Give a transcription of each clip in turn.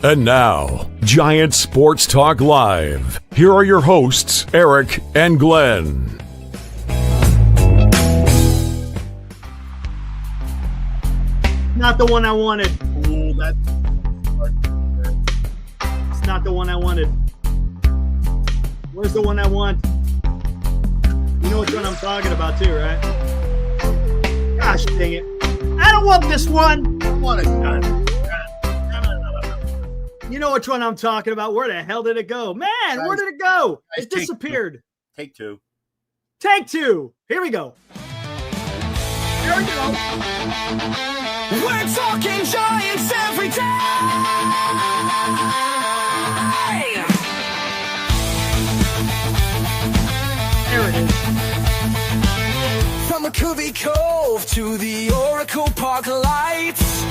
And now, Giant Sports Talk Live. Here are your hosts, Erik and Glenn. Not the one I wanted. Ooh, that's... It's not the one I wanted. Where's the one I want? You know which one I'm talking about too, right? Gosh dang it. I don't want this one. I want it done. You know which one I'm talking about. Where the hell did it go? Man, where did it go? It disappeared. Take two. Take two. Here we go. Here we go. We're talking Giants every day. There it is. From McCovey Cove to the Oracle Park lights,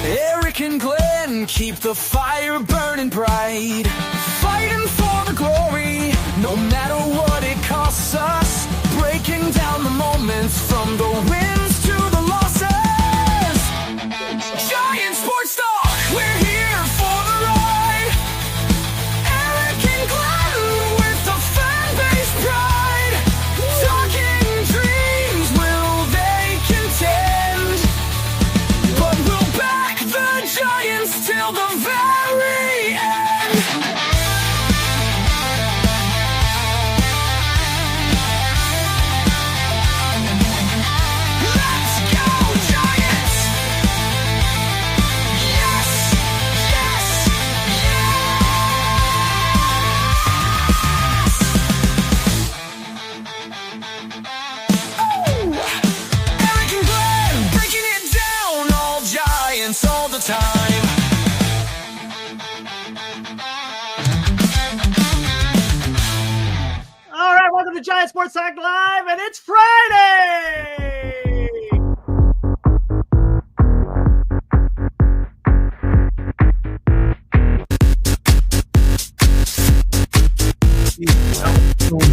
Erik and Glenn keep the fire burning bright, fighting for the glory, no matter what it costs us, breaking down the moments from the wins to the losses. Giant Sports Talk, we're here for the ride. Erik and Glenn with the fan base pride, talking dreams, will they contend? But we'll back the Giants till the very end. Let's go, Giants! Yes, yes, yes! Oh! Erik and Glenn breaking it down, all Giants all the time. All right, welcome to Giant Sports Talk Live, and it's Friday!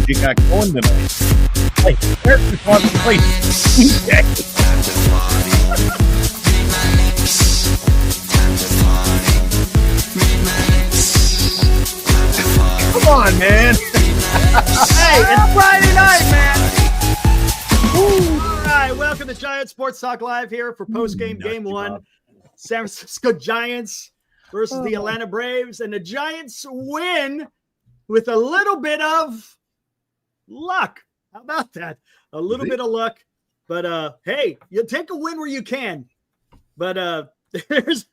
You got going tonight. Hey, Erik just wants to play. Come on, man. Hey, it's Friday night, man! Woo. All right, welcome to Giant Sports Talk Live here for Postgame Game 1. San Francisco Giants versus the Atlanta Braves, and the Giants win with a little bit of luck. How about that? A little bit of luck. But hey, you take a win where you can. But there's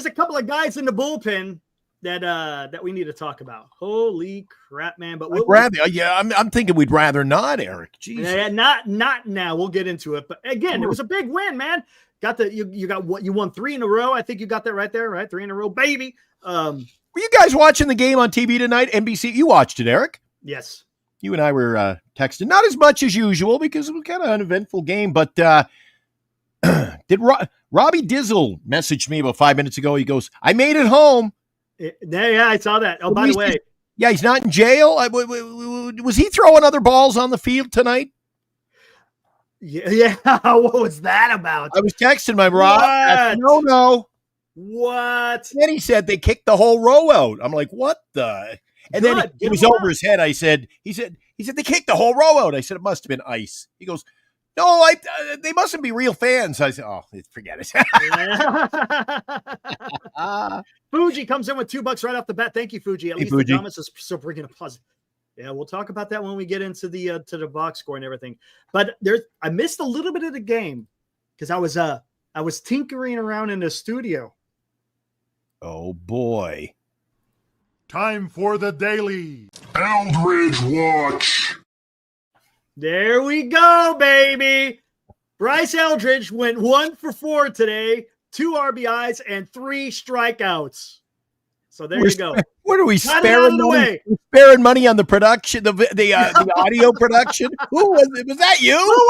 a couple of guys in the bullpen that we need to talk about. Holy crap, man! But I'm thinking we'd rather not, Erik. Jesus. Yeah, not now. We'll get into it. But again, it was a big win, man. You won 3 in a row. I think you got that right there, right? 3 in a row, baby. Were you guys watching the game on TV tonight? NBC. You watched it, Erik? Yes. You and I were texting, not as much as usual because it was kind of an uneventful game. But did Robbie Dizzle messaged me about 5 minutes ago? He goes, "I made it home." Yeah, I saw that. Oh, by the way. Yeah, he's not in jail. Was he throwing other balls on the field tonight? Yeah. What was that about? I was texting my Rob. No. What? Then he said they kicked the whole row out. I'm like, what the? And then it was over his head. He said they kicked the whole row out. I said it must have been ice. He goes, no, they mustn't be real fans. I said, oh, forget it. Fuji comes in with $2 right off the bat. Thank you, Fuji. At least Fuji. The comments is still bringing a positive. Yeah, we'll talk about that when we get into the to the box score and everything. But I missed a little bit of the game because I was tinkering around in the studio. Oh boy! Time for the daily Eldridge Watch. There we go, baby. Bryce Eldridge went 1 for 4 today, 2 RBIs and 3 strikeouts. So there you go. What are we sparing money? Sparing money on the production, the audio production. Who was it? Was that you? Who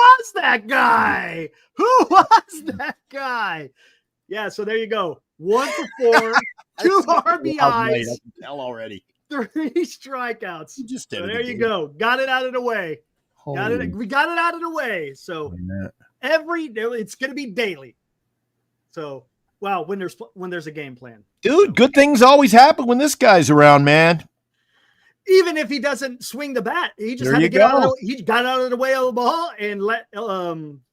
was that guy? Yeah. So there you go. 1 for 4, 2 RBIs. I can tell already. 3 strikeouts. You just did so there you go. Got it out of the way. We got it out of the way. So it's going to be daily. So Well, when there's a game plan. Dude, good things always happen when this guy's around, man. Even if he doesn't swing the bat, he just There had to you get go. he got out of the way of the ball and let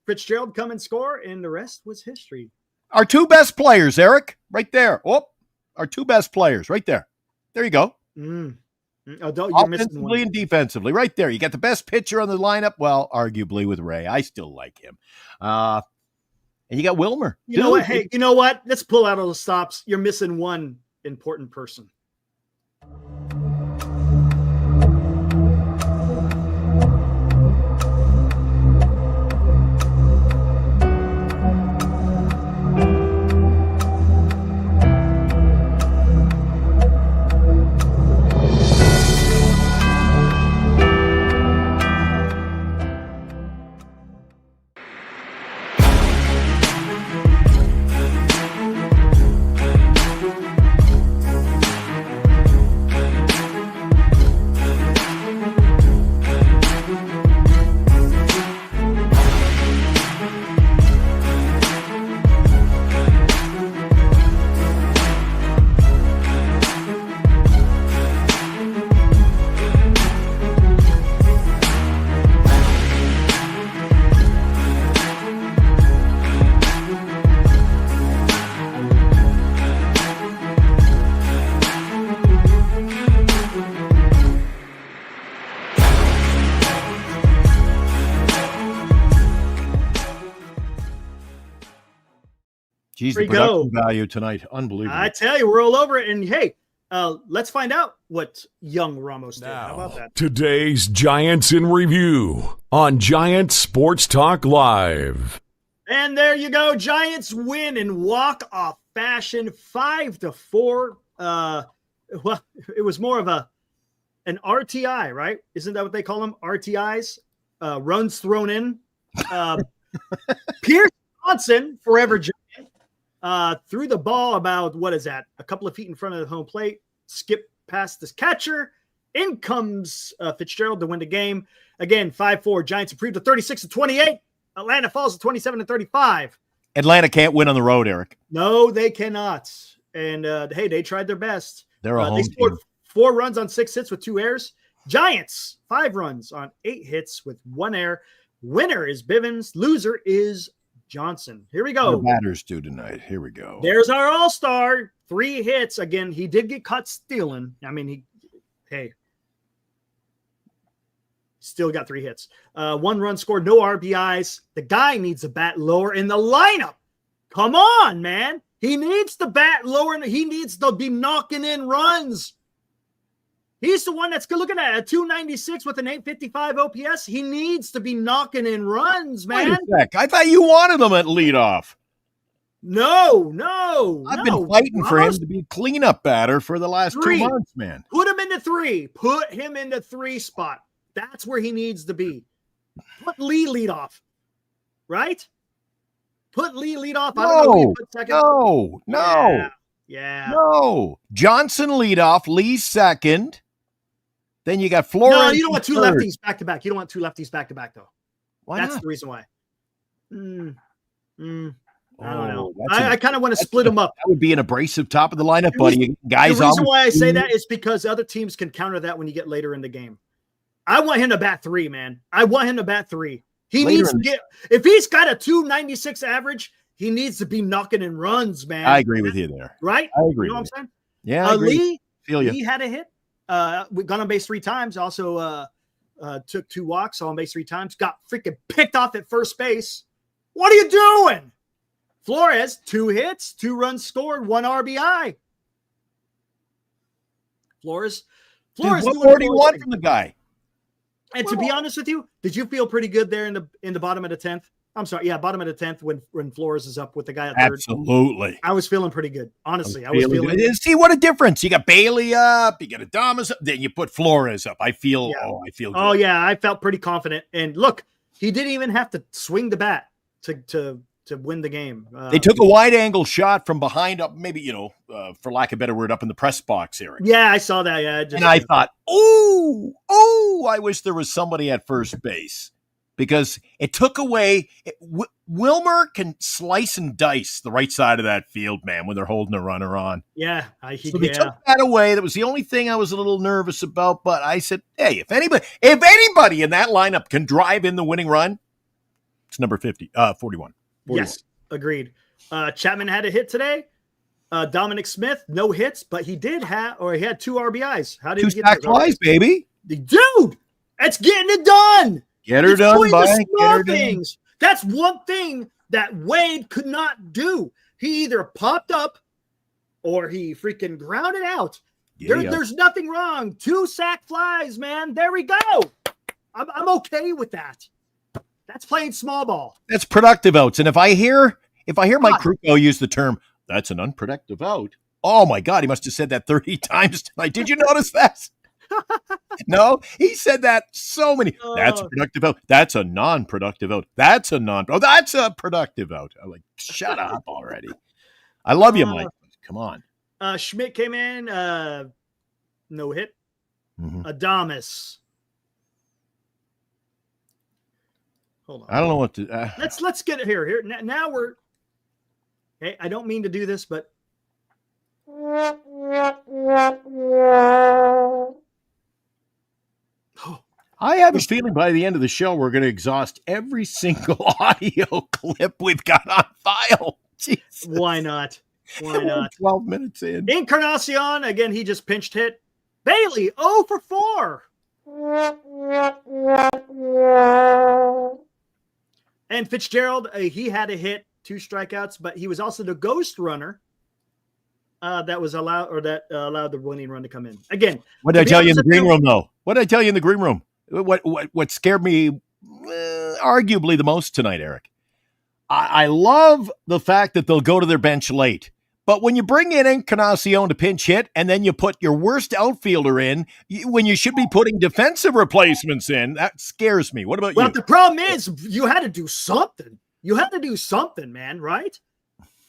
Fitzgerald come and score, and the rest was history. Our two best players, Erik, right there. Oh, our two best players right there. There you go. Oh, you're missing Offensively one. and defensively, right there. You got the best pitcher on the lineup. Well, arguably with Ray. I still like him. And you got Wilmer. You know what? Hey, you know what? Let's pull out all the stops. You're missing one important person. Geez, the production value tonight, unbelievable. I tell you, we're all over it. And hey, let's find out what young Ramos did. How about that? Today's Giants in Review on Giant Sports Talk Live. And there you go. Giants win in walk-off fashion, 5-4. Well, it was more of an RTI, right? Isn't that what they call them? RTIs, runs thrown in. Pierce Johnson, forever Giant, threw the ball about, what is that, a couple of feet in front of the home plate, skipped past this catcher. In comes Fitzgerald to win the game. Again, 5-4. Giants improved to 36-28. Atlanta falls to 27-35. Atlanta can't win on the road, Erik. No, they cannot. And hey, they tried their best. They're a home they scored team. 4 runs on 6 hits with 2 errors. Giants, 5 runs on 8 hits with 1 error. Winner is Bivens. Loser is Johnson. Here we go. The batters do tonight. Here we go. There's our all-star. 3 hits. Again, he did get caught stealing. I mean, hey, still got 3 hits. 1 run scored, no RBIs. The guy needs a bat lower in the lineup. Come on, man. He needs the bat lower. He needs to be knocking in runs. He's the one that's looking at a 296 with an 855 OPS. He needs to be knocking in runs, man. Wait a sec. I thought you wanted him at leadoff. No. I've been fighting for him to be a cleanup batter for the last 2 months, man. Put him into 3. Put him in the 3 spot. That's where he needs to be. Put Lee lead off, right? Put Lee lead off. I don't know who you put second. No. Johnson lead off, Lee second. Then you got Flores. No, you don't want 2 lefties back to back. You don't want 2 lefties back to back, though. Why That's not? the reason why. I don't know. I kind of want to split them up. That would be an abrasive top of the lineup, buddy. Guys, the reason why I say that is because other teams can counter that when you get later in the game. I want him to bat 3, man. I want him to bat 3. He needs to get, if he's got a 296 average, he needs to be knocking in runs, man. I agree with you there. Right? I agree. You know what I'm saying? Yeah. I agree. Lee had a hit. We got on base 3 times. Also took 2 walks, on base 3 times. Got freaking picked off at first base. What are you doing? Flores, 2 hits, 2 runs scored, 1 RBI. Flores. Dude, what more do you want from the guy? And to be honest with you, did you feel pretty good there in the bottom of the 10th? I'm sorry, bottom of the 10th when Flores is up with the guy at third. Absolutely. I was feeling pretty good. Honestly, I was feeling good. See what a difference. You got Bailey up, you got Adames up, then you put Flores up. I feel good. Oh yeah, I felt pretty confident. And look, he didn't even have to swing the bat to win the game. They took a wide angle shot from behind up, maybe, for lack of a better word, up in the press box, Erik. Yeah, I saw that. Yeah, and I thought, I wish there was somebody at first base. because it took away. Wilmer can slice and dice the right side of that field, man, when they're holding a runner on. Yeah, So they took that away. That was the only thing I was a little nervous about. But I said, hey, if anybody in that lineup can drive in the winning run, it's number 41. Yes, agreed. Chapman had a hit today. Dominic Smith, no hits, but he had 2 RBIs. How did he get sack flies, baby? Dude, that's getting it done. Get her done, by things. That's one thing that Wade could not do. He either popped up or he freaking grounded out. There's nothing wrong. 2 sack flies, man. There we go. I'm okay with that. That's playing small ball. That's productive outs. And if I hear Mike Krukow use the term, that's an unproductive out. Oh my God, he must have said that 30 times tonight. Did you notice that? No, he said that so many. That's a productive out. That's a non-productive out. That's a productive out. I'm like, shut up already. I love you, Mike. Come on. Schmidt came in, no hit. Mm-hmm. Adames. Hold on. I don't know what to. Let's get it here. Now we're. Hey, I don't mean to do this, but. I have a feeling by the end of the show we're going to exhaust every single audio clip we've got on file. Jesus. Why not? Why not? 12 minutes in. Encarnacion, again, he just pinched hit. Bailey, 0 for 4. And Fitzgerald, he had a hit, 2 strikeouts, but he was also the ghost runner that allowed the winning run to come in. Again, what did I tell you in the green room, though? What did I tell you in the green room? What scared me arguably the most tonight, Eric? I love the fact that they'll go to their bench late. But when you bring in Encarnacion to pinch hit and then you put your worst outfielder in when you should be putting defensive replacements in, that scares me. What about you? Well, the problem is you had to do something. You had to do something, man, right?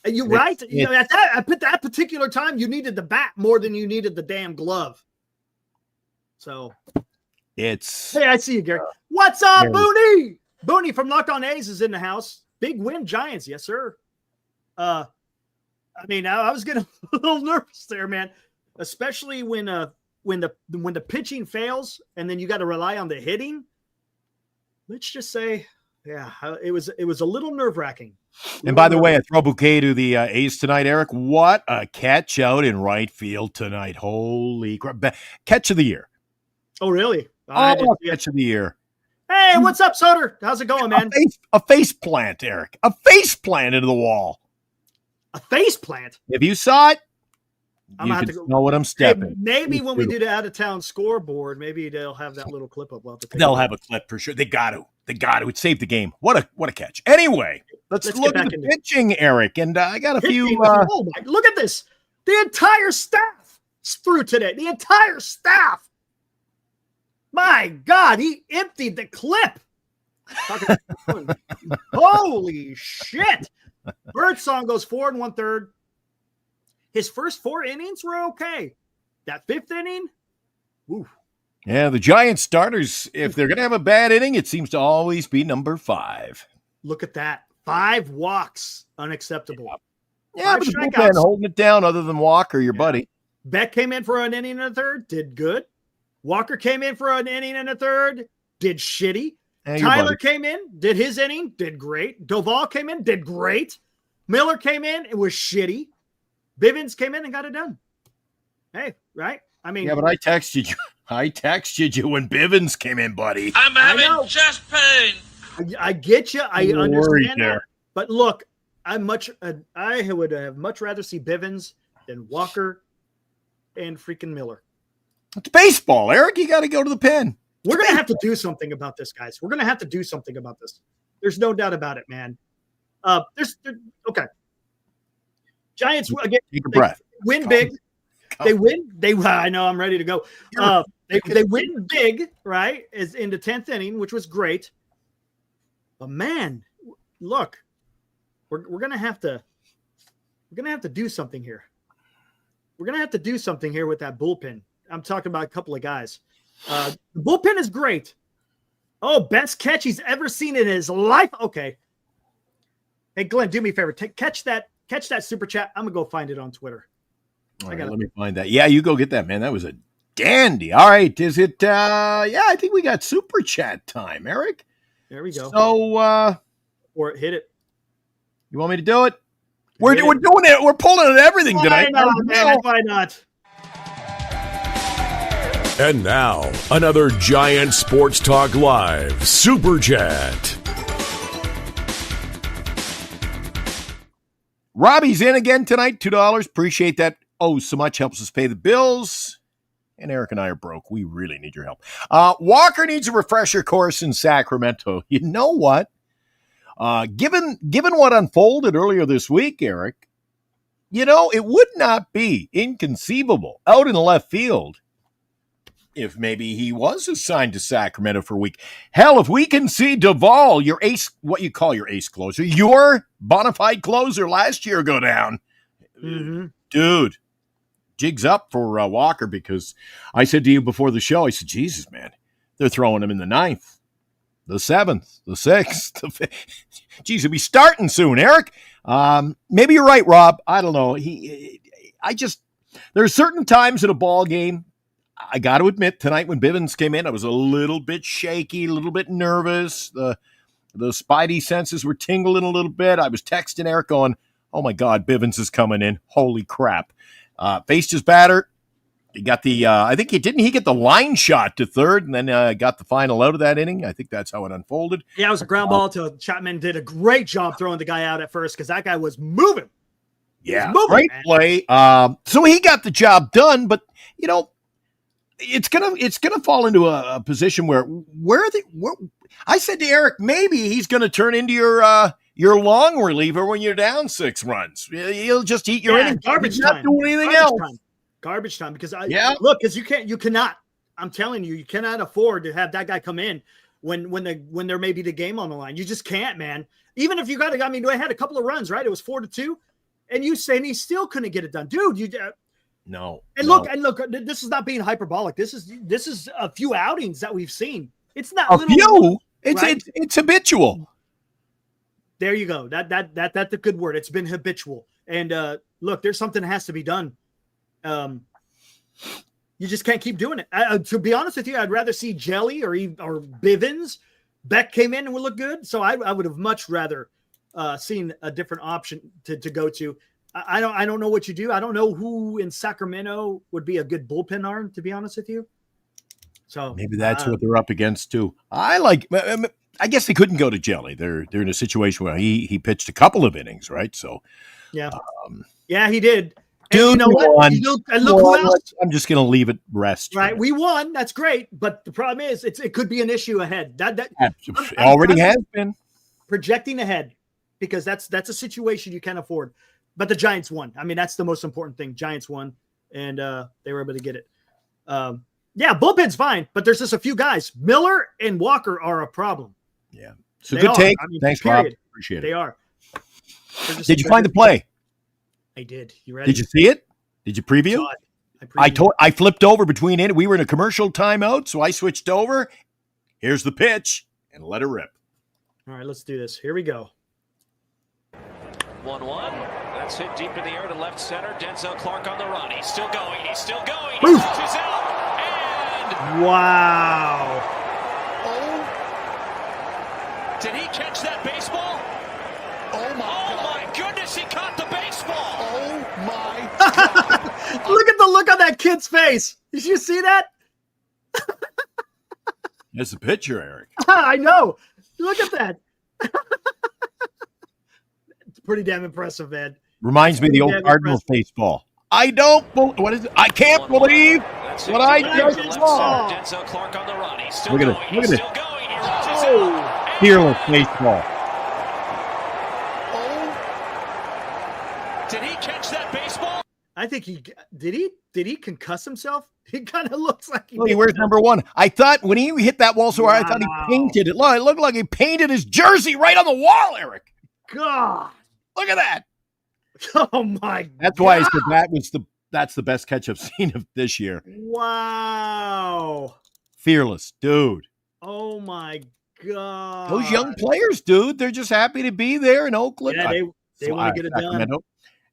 At that particular time, you needed the bat more than you needed the damn glove. So... Hey, I see you, Gary. What's up, Booney? Booney from Locked On A's is in the house. Big win, Giants. Yes, sir. I was getting a little nervous there, man, especially when the pitching fails and then you got to rely on the hitting. Let's just say, yeah, it was a little nerve-wracking. And by the way, I throw a bouquet to the A's tonight, Eric. What a catch out in right field tonight. Holy crap. Catch of the year. Oh, really? Catch of the year. Hey, what's up, Soder? How's it going, man? A face plant, Eric. A face plant into the wall. A face plant? If you saw it, I'm you can know what I'm stepping. Hey, maybe when we do the out-of-town scoreboard, maybe they'll have that little clip up. They'll have a clip for sure. They got to. It saved the game. What a catch. Anyway, let's look at the pitching, Eric. And I got a few. Look at this. The entire staff threw today. The entire staff. My God, he emptied the clip. Holy shit. Birdsong goes 4 1/3. His first 4 innings were okay. That 5th inning, oof. Yeah, the Giants starters, if they're going to have a bad inning, it seems to always be number 5. Look at that. 5 walks. Unacceptable. Yeah, but the bullpen holding it down other than Walker, your buddy. Beck came in for an inning and a third, did good. Walker came in for an inning and a third, did shitty. Tyler came in, did his inning, did great. Doval came in, did great. Miller came in, it was shitty. Bivens came in and got it done. Hey, right? I mean, yeah, but I texted you when Bivens came in, buddy. I'm having chest pain. I get you. I understand that. But look, I would have much rather see Bivens than Walker and freaking Miller. It's baseball, Eric. You got to go to the pen. We're going to have to do something about this, guys. We're going to have to do something about this. There's no doubt about it, man. Okay. Giants again. Take a breath. Win big. They win. I know. I'm ready to go. They win big, right? Is in the 10th inning, which was great. But man, look, we're gonna have to do something here. We're gonna have to do something here with that bullpen. I'm talking about a couple of guys. The bullpen is great, Oh, best catch he's ever seen in his life. Okay. Hey, Glenn, do me a favor. Catch that super chat. I'm gonna go find it on Twitter. All right, let me find that. Yeah, you go get that, man. That was a dandy. All right, is it? Yeah, I think we got super chat time, Eric. There we go. So, or hit it. You want me to do it? We're doing it. We're pulling at everything tonight. Why not? And now, another Giant Sports Talk Live Super Chat. Robbie's in again tonight, $2. Appreciate that. Oh, so much. Helps us pay the bills. And Eric and I are broke. We really need your help. Walker needs a refresher course in Sacramento. You know what? Given what unfolded earlier this week, Eric, it would not be inconceivable out in the left field if maybe he was assigned to Sacramento for a week. Hell, if we can see Duvall, your ace, what you call your ace closer, your bona fide closer last year go down, dude, jigs up for Walker, because I said to you before the show, I said, Jesus, man, they're throwing him in the 9th, the 7th, the 6th. The 5th. Geez, he'll be starting soon, Eric. Maybe you're right, Rob. I don't know. There are certain times in a ball game, I got to admit, tonight when Bivens came in, I was a little bit shaky, a little bit nervous. The spidey senses were tingling a little bit. I was texting Eric going, oh, my God, Bivens is coming in. Holy crap. Faced his batter. He got I think he get the line shot to third, and then got the final out of that inning. I think that's how it unfolded. Yeah, it was a ground ball to Chapman. Did a great job throwing the guy out at first because that guy was moving. Yeah, great play. So he got the job done, but, it's gonna fall into a position where I said to Eric, maybe he's gonna turn into your long reliever when you're down 6 runs. He'll just eat your inning. Garbage time. Not doing anything else. Garbage time. Because because you cannot. I'm telling you, you cannot afford to have that guy come in when there may be the game on the line. You just can't, man. Even if you got I had a couple of runs, right? It was 4-2, and you saying he still couldn't get it done, dude. No. And look, this is not being hyperbolic. This is a few outings that we've seen. It's not a few. It's habitual. There you go. That's a good word. It's been habitual. And look, there's something that has to be done. You just can't keep doing it. To be honest with you, I'd rather see Jelly or Bivens. Beck came in and would look good. So I would have much rather seen a different option to go to. I don't know what you do. I don't know who in Sacramento would be a good bullpen arm, to be honest with you. So maybe that's what they're up against too. I guess they couldn't go to Jelly. They're in a situation where he pitched a couple of innings, right? So yeah, he did. Dude, and you know what? Look who else. I'm just going to leave it rest. Right, we won. That's great, but the problem is it could be an issue ahead. That already has been projecting ahead, because that's a situation you can't afford. But the Giants won. I mean, that's the most important thing. Giants won, and they were able to get it. Bullpen's fine, but there's just a few guys. Miller and Walker are a problem. Yeah. So good take. Thanks, Rob. Appreciate it. They are. Did you find the play? I did. You ready? Did you see it? Did you preview? I flipped over between it. We were in a commercial timeout, so I switched over. Here's the pitch, and let it rip. All right, let's do this. Here we go. 1-1. That's hit deep in the air to left center. Denzel Clark on the run. He's still going. He Oof. touches out. And wow. Oh. Did he catch that baseball? Oh my goodness, he caught the baseball. Oh my God. Look at the look on that kid's face. Did you see that? That's the picture, Eric. I know. Look at that. It's pretty damn impressive, man. Reminds me of the old Cardinals baseball. What is it? I can't believe what I just saw. Denzel Clark on the run. He's still Look at going. it. Look at it. Fearless baseball. Did he catch that baseball? I think he did. Did he concuss himself? He kind of looks like he. Where's number 1? I thought when he hit that wall so hard, I thought he painted it. Look, it looked like he painted his jersey right on the wall, Eric. God, look at that. Oh my God. That's why I said that's the best catch I've seen of this year. Wow. Fearless, dude. Oh my God. Those young players, dude, they're just happy to be there in Oakland. Yeah, they want to get it done. Sacramento.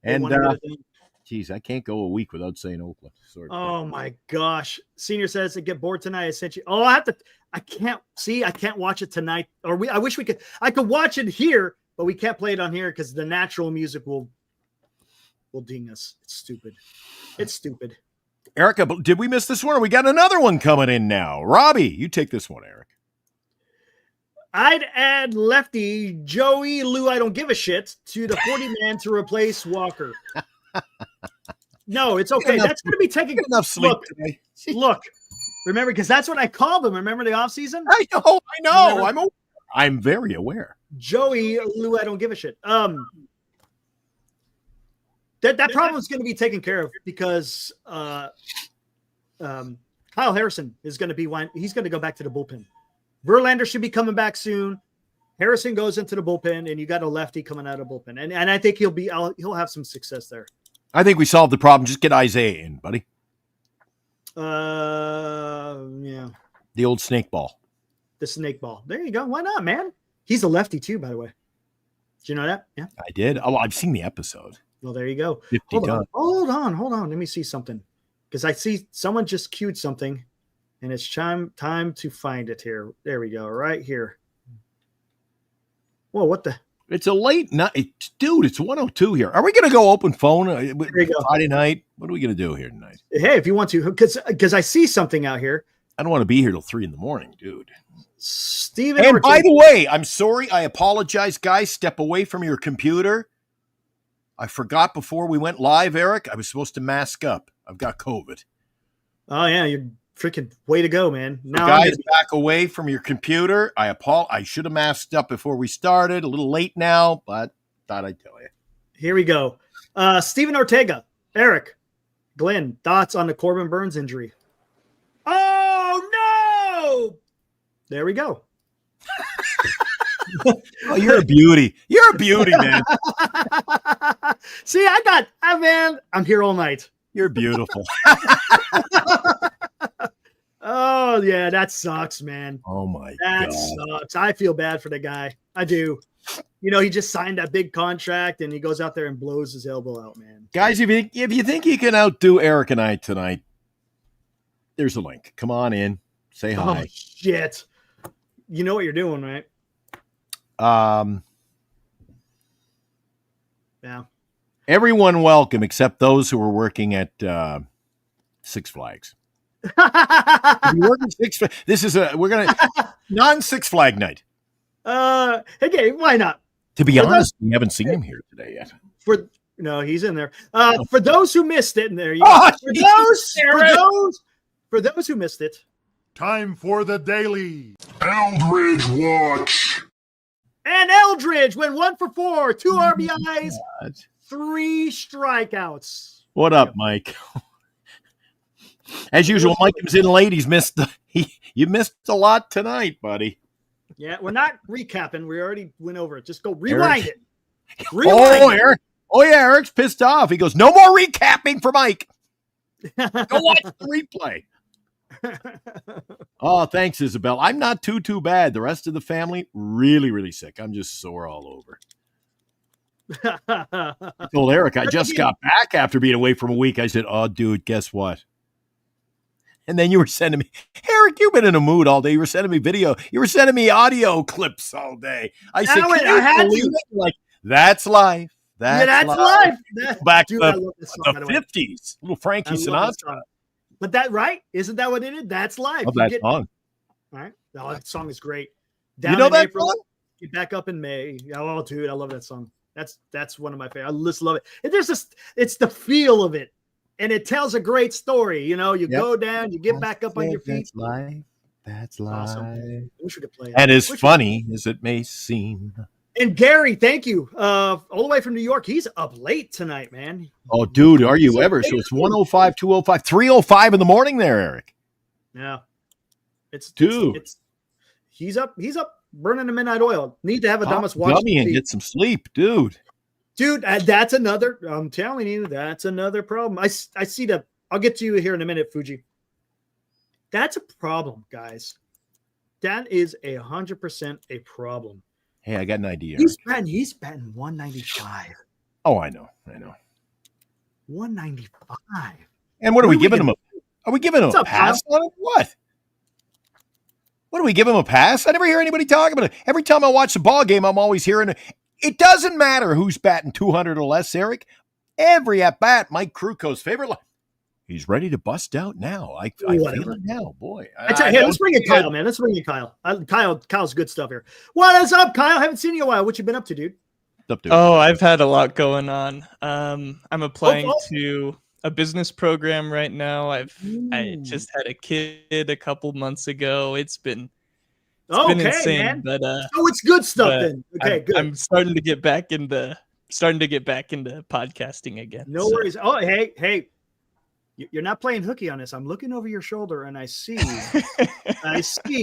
They And want to get it done. geez, I can't go a week without saying Oakland. Sorry. Oh my gosh. Senior says to get bored tonight. I sent you. Oh, I can't watch it tonight. I wish I could watch it here, but we can't play it on here because the natural music will ding us. It's stupid. It's stupid. Erica, did we miss this one? Or we got another one coming in now. Robbie, you take this one, Eric. I'd add lefty Joey Lou I don't give a shit to the 40-man to replace Walker. No, it's okay. That's going to be taking enough sleep today. Look, remember, because that's what I called him. Remember the offseason? I know. I'm very aware. Joey Lou I don't give a shit. That problem is going to be taken care of because Kyle Harrison is going to be he's going to go back to the bullpen. Verlander should be coming back soon. Harrison goes into the bullpen, and you got a lefty coming out of the bullpen, and I think he'll have some success there. I think we solved the problem. Just get Isaiah in, buddy. Yeah. The old snake ball. The snake ball. There you go. Why not, man? He's a lefty too, by the way. Did you know that? Yeah. I did. Oh, I've seen the episode. Well, there you go. 50 Hold on. Let me see something. Because I see someone just queued something, and it's time to find it here. There we go. Right here. Whoa, what the? It's a late night. Dude, it's 1:02 here. Are we going to go open phone Friday night? What are we going to do here tonight? Hey, if you want to, because I see something out here. I don't want to be here till 3 a.m, dude. Steven. And by the way, I'm sorry. I apologize, guys. Step away from your computer. I forgot before we went live, Eric. I was supposed to mask up. I've got COVID. Oh, yeah. You're freaking way to go, man. Now, guys, back away from your computer. I should have masked up before we started. A little late now, but thought I'd tell you. Here we go. Steven Ortega. Eric. Glenn, thoughts on the Corbin Burns injury? Oh, no! There we go. Oh, you're a beauty. You're a beauty, man. See, I'm here all night. You're beautiful. Oh, yeah, that sucks, man. Oh, my God. That sucks. I feel bad for the guy. I do. He just signed that big contract, and he goes out there and blows his elbow out, man. Guys, if you think you can outdo Eric and I tonight, there's a link. Come on in. Say hi. Oh, shit. You know what you're doing, right? Yeah. Everyone welcome except those who are working at Six Flags. This is we're gonna non-Six Flag night. Okay, why not? To be honest, we haven't seen him here today yet. No, he's in there. For those who missed it, and there you go. For those who missed it. Time for the daily Eldridge Watch. And Eldridge went 1 for 4, 2 RBIs, 3 strikeouts. What up, Mike? As usual, Mike comes in late. You missed a lot tonight, buddy. Yeah, we're not recapping. We already went over it. Just go rewind it. Eric. Oh, yeah, Eric's pissed off. He goes, no more recapping for Mike. Go watch the replay. Oh, thanks, Isabel. I'm not too bad. The rest of the family, really, really sick. I'm just sore all over. I told Eric I just got back after being away from a week. I said, oh, dude, guess what? And then you were sending me, Eric, you've been in a mood all day. You were sending me video. You were sending me audio clips all day. I said, I had to. Like, that's life. That's life. Back to the 50s. Little Frankie Sinatra. But that, right? Isn't that what it is? That's life. Love that song. All right. Oh, that song is great. You know that April, song? Get back up in May. Oh, dude, I love that song. That's one of my favorites. I just love it. And it's the feel of it. And it tells a great story. You go down, you get back up on your feet. That's life. That's life. Awesome. I wish we could play it. And as funny as it may seem. And Gary, thank you. All the way from New York. He's up late tonight, man. Oh, dude, are you ever? So it's 1:05, 2:05, 3:05 in the morning there, Eric. Yeah. He's up burning the midnight oil. Need to have a Damas watch. Dummy and get some sleep, dude. Dude, that's another, I'm telling you, that's another problem. I see I'll get to you here in a minute, Fuji. That's a problem, guys. That is 100% a problem. Hey, I got an idea. He's batting 195. Oh, I know. 195. And what are we giving him? Are we giving him a pass on it? What? What do we give him a pass? I never hear anybody talk about it. Every time I watch the ball game, I'm always hearing it doesn't matter who's batting 200 or less, Erik. Every at bat, Mike Kruko's favorite. He's ready to bust out now. I feel it now, boy. Let's bring in Kyle, man. Let's bring in Kyle. Kyle's good stuff here. What is up, Kyle? Haven't seen you in a while. What you been up to, dude? Oh, I've had a lot going on. I'm applying to a business program right now. I just had a kid a couple months ago. It's been insane, man. But it's good stuff then. Okay, good. I'm starting to get back into podcasting again. No worries. Oh, hey. You're not playing hooky on this. I'm looking over your shoulder and I see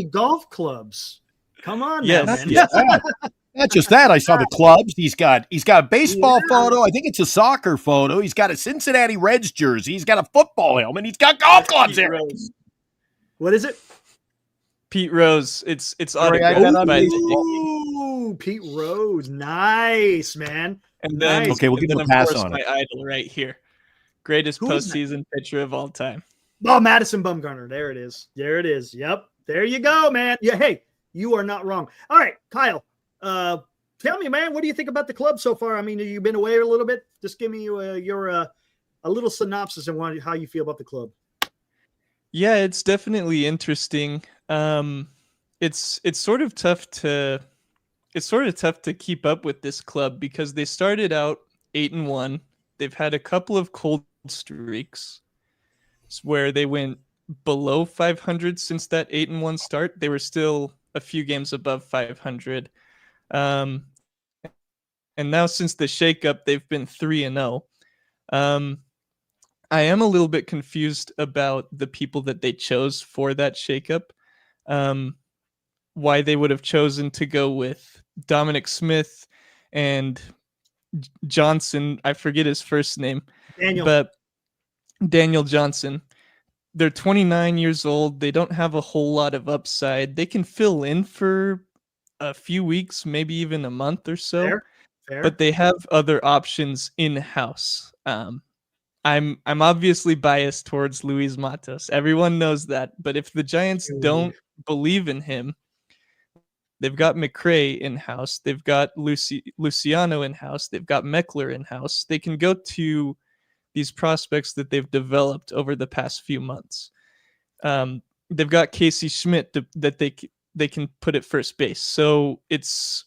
golf clubs. Come on, man. Not just that. I saw the clubs. He's got a baseball photo. I think it's a soccer photo. He's got a Cincinnati Reds jersey. He's got a football helmet. He's got golf clubs there. What is it? Pete Rose. It's autographed by Pete Rose. Nice, man. And then we'll give him a pass on my idol right here. Greatest postseason pitcher of all time. Oh, Madison Bumgarner. There it is. Yep. There you go, man. Yeah. Hey, you are not wrong. All right, Kyle. Tell me, man, what do you think about the club so far? I mean, have you been away a little bit? Just give me your a little synopsis and how you feel about the club. Yeah, it's definitely interesting. It's sort of tough to keep up with this club because they started out 8-1. They've had a couple of cold streaks where they went below 500 since that 8-1 start. They were still a few games above 500. And now since the shakeup, they've been 3-0. I am a little bit confused about the people that they chose for that shakeup. Why they would have chosen to go with Dominic Smith and Johnson. I forget his first name, but Daniel Johnson. They're 29 years old. They don't have a whole lot of upside. They can fill in for a few weeks, maybe even a month or so. Fair. But they have other options in-house. I'm obviously biased towards Luis Matos. Everyone knows that. But if the Giants don't believe in him, they've got McRae in-house. They've got Luciano in-house. They've got Meckler in-house. They can go to these prospects that they've developed over the past few months. They've got Casey Schmidt that they can put at first base. So it's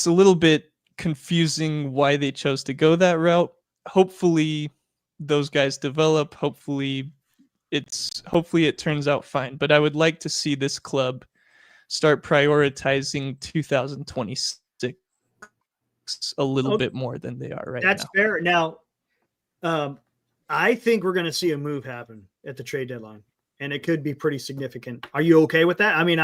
a little bit confusing why they chose to go that route. Hopefully those guys develop. Hopefully it turns out fine. But I would like to see this club start prioritizing 2026 a little bit more than they are right now. That's fair. Now, I think we're going to see a move happen at the trade deadline, and it could be pretty significant. Are you okay with that? I mean,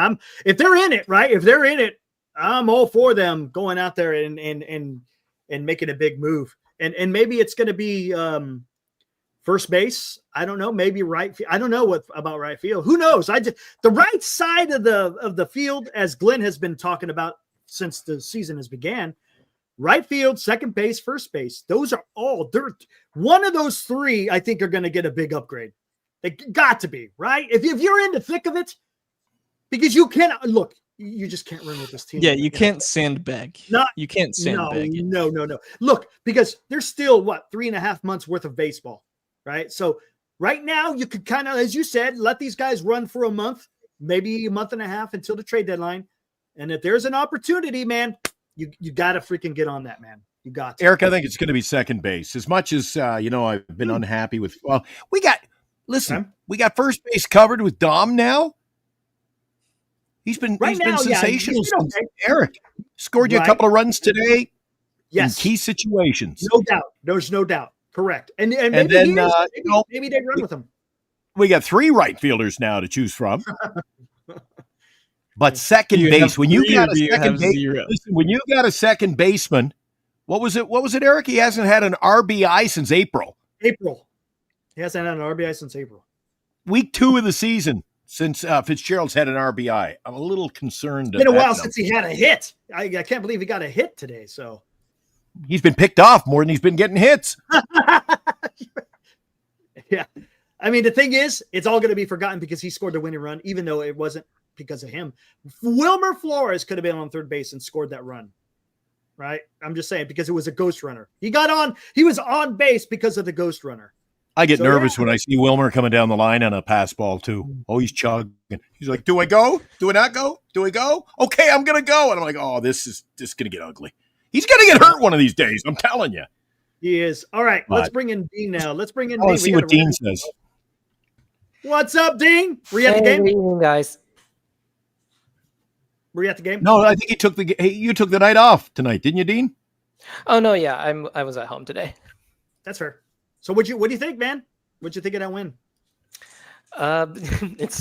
if they're in it, right? If they're in it, I'm all for them going out there and making a big move. And maybe it's going to be first base. I don't know. Maybe right field. I don't know about right field. Who knows? The right side of the field, as Glenn has been talking about since the season has began. Right field, second base, first base. Those are all dirt. One of those three, I think, are going to get a big upgrade. They got to be, right? If you're in the thick of it, because you cannot look, you just can't run with this team. Yeah, you can't sandbag. You can't sandbag. No. Look, because there's still 3.5 months worth of baseball, right? So right now you could kind of, as you said, let these guys run for a month, maybe a month and a half until the trade deadline. And if there's an opportunity, man, you got to freaking get on that, man. You got to. Erik, I think it's going to be second base. As much as, I've been unhappy with, we got first base covered with Dom now. He's been sensational since Erik scored you a couple of runs today. Yes. In key situations. No doubt. There's no doubt. Correct. And maybe then, maybe they run with him. We got 3 right fielders now to choose from. But second base, when you got a second baseman, what was it, Erik? He hasn't had an RBI since April. He hasn't had an RBI since April. Week 2 of the season. since Fitzgerald's had an RBI. I'm a little concerned. It's been a while since he had a hit. I can't believe he got a hit today. So he's been picked off more than he's been getting hits. Yeah. I mean, the thing is, it's all going to be forgotten because he scored the winning run, even though it wasn't because of him. Wilmer Flores could have been on third base and scored that run. Right? I'm just saying, because it was a ghost runner. He was on base because of the ghost runner. I get nervous when I see Wilmer coming down the line on a pass ball too. Oh, he's chugging. He's like, do I go? Do I not go? Do I go? Okay, I'm going to go. And I'm like, oh, this is going to get ugly. He's going to get hurt one of these days. I'm telling you. He is. All right, let's bring in Dean now. Let's bring in Dean. Let's see what Dean says. What's up, Dean? Were you at the game? Good evening, guys. Were you at the game? No, I think you took the night off tonight, didn't you, Dean? Oh no, yeah, I was at home today. That's fair. So what do you think, man? What'd you think of that win? It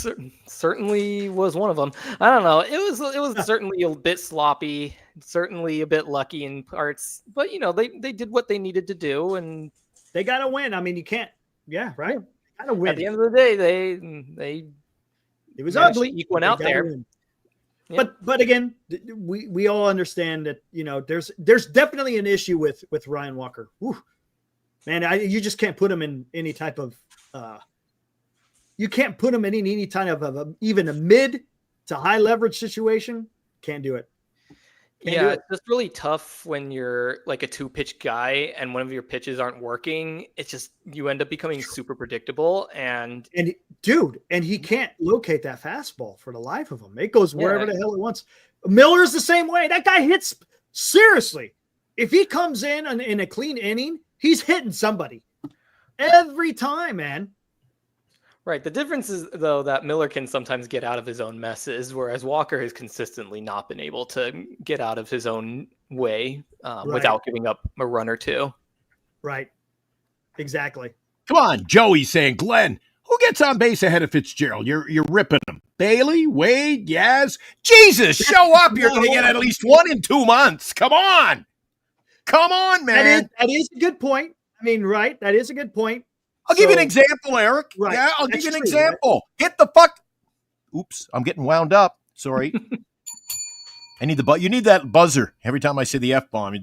certainly was one of them. I don't know. It was certainly a bit sloppy, certainly a bit lucky in parts, but they did what they needed to do, and they got to win. I mean, you can't. Yeah, right. Got to win. At the end of the day, they it was ugly. Eke went out there. Yeah. But again, we all understand that there's definitely an issue with Ryan Walker. Whew. Man, you just can't put him in any type of you can't put him in any kind of even a mid to high leverage situation. Can't do it. It's just really tough when you're like a 2-pitch guy and one of your pitches aren't working. It's just you end up becoming super predictable and he can't locate that fastball for the life of him. It goes wherever the hell it wants. Miller's the same way. That guy hits seriously. If he comes in a clean inning, he's hitting somebody every time, man. Right. The difference is, though, that Miller can sometimes get out of his own messes, whereas Walker has consistently not been able to get out of his own way without giving up a run or two. Right. Exactly. Come on, Joey's saying, Glenn, who gets on base ahead of Fitzgerald? You're ripping him. Bailey, Wade, Yaz. Jesus, show up. You're going to get at least one in 2 months. Come on. Come on, man. That is a good point. I mean, right. That is a good point. I'll give you an example, Eric. Right. Yeah, I'll give you an example. Right? Get the fuck. Oops, I'm getting wound up. Sorry. I need you need that buzzer every time I say the F-bomb. Hit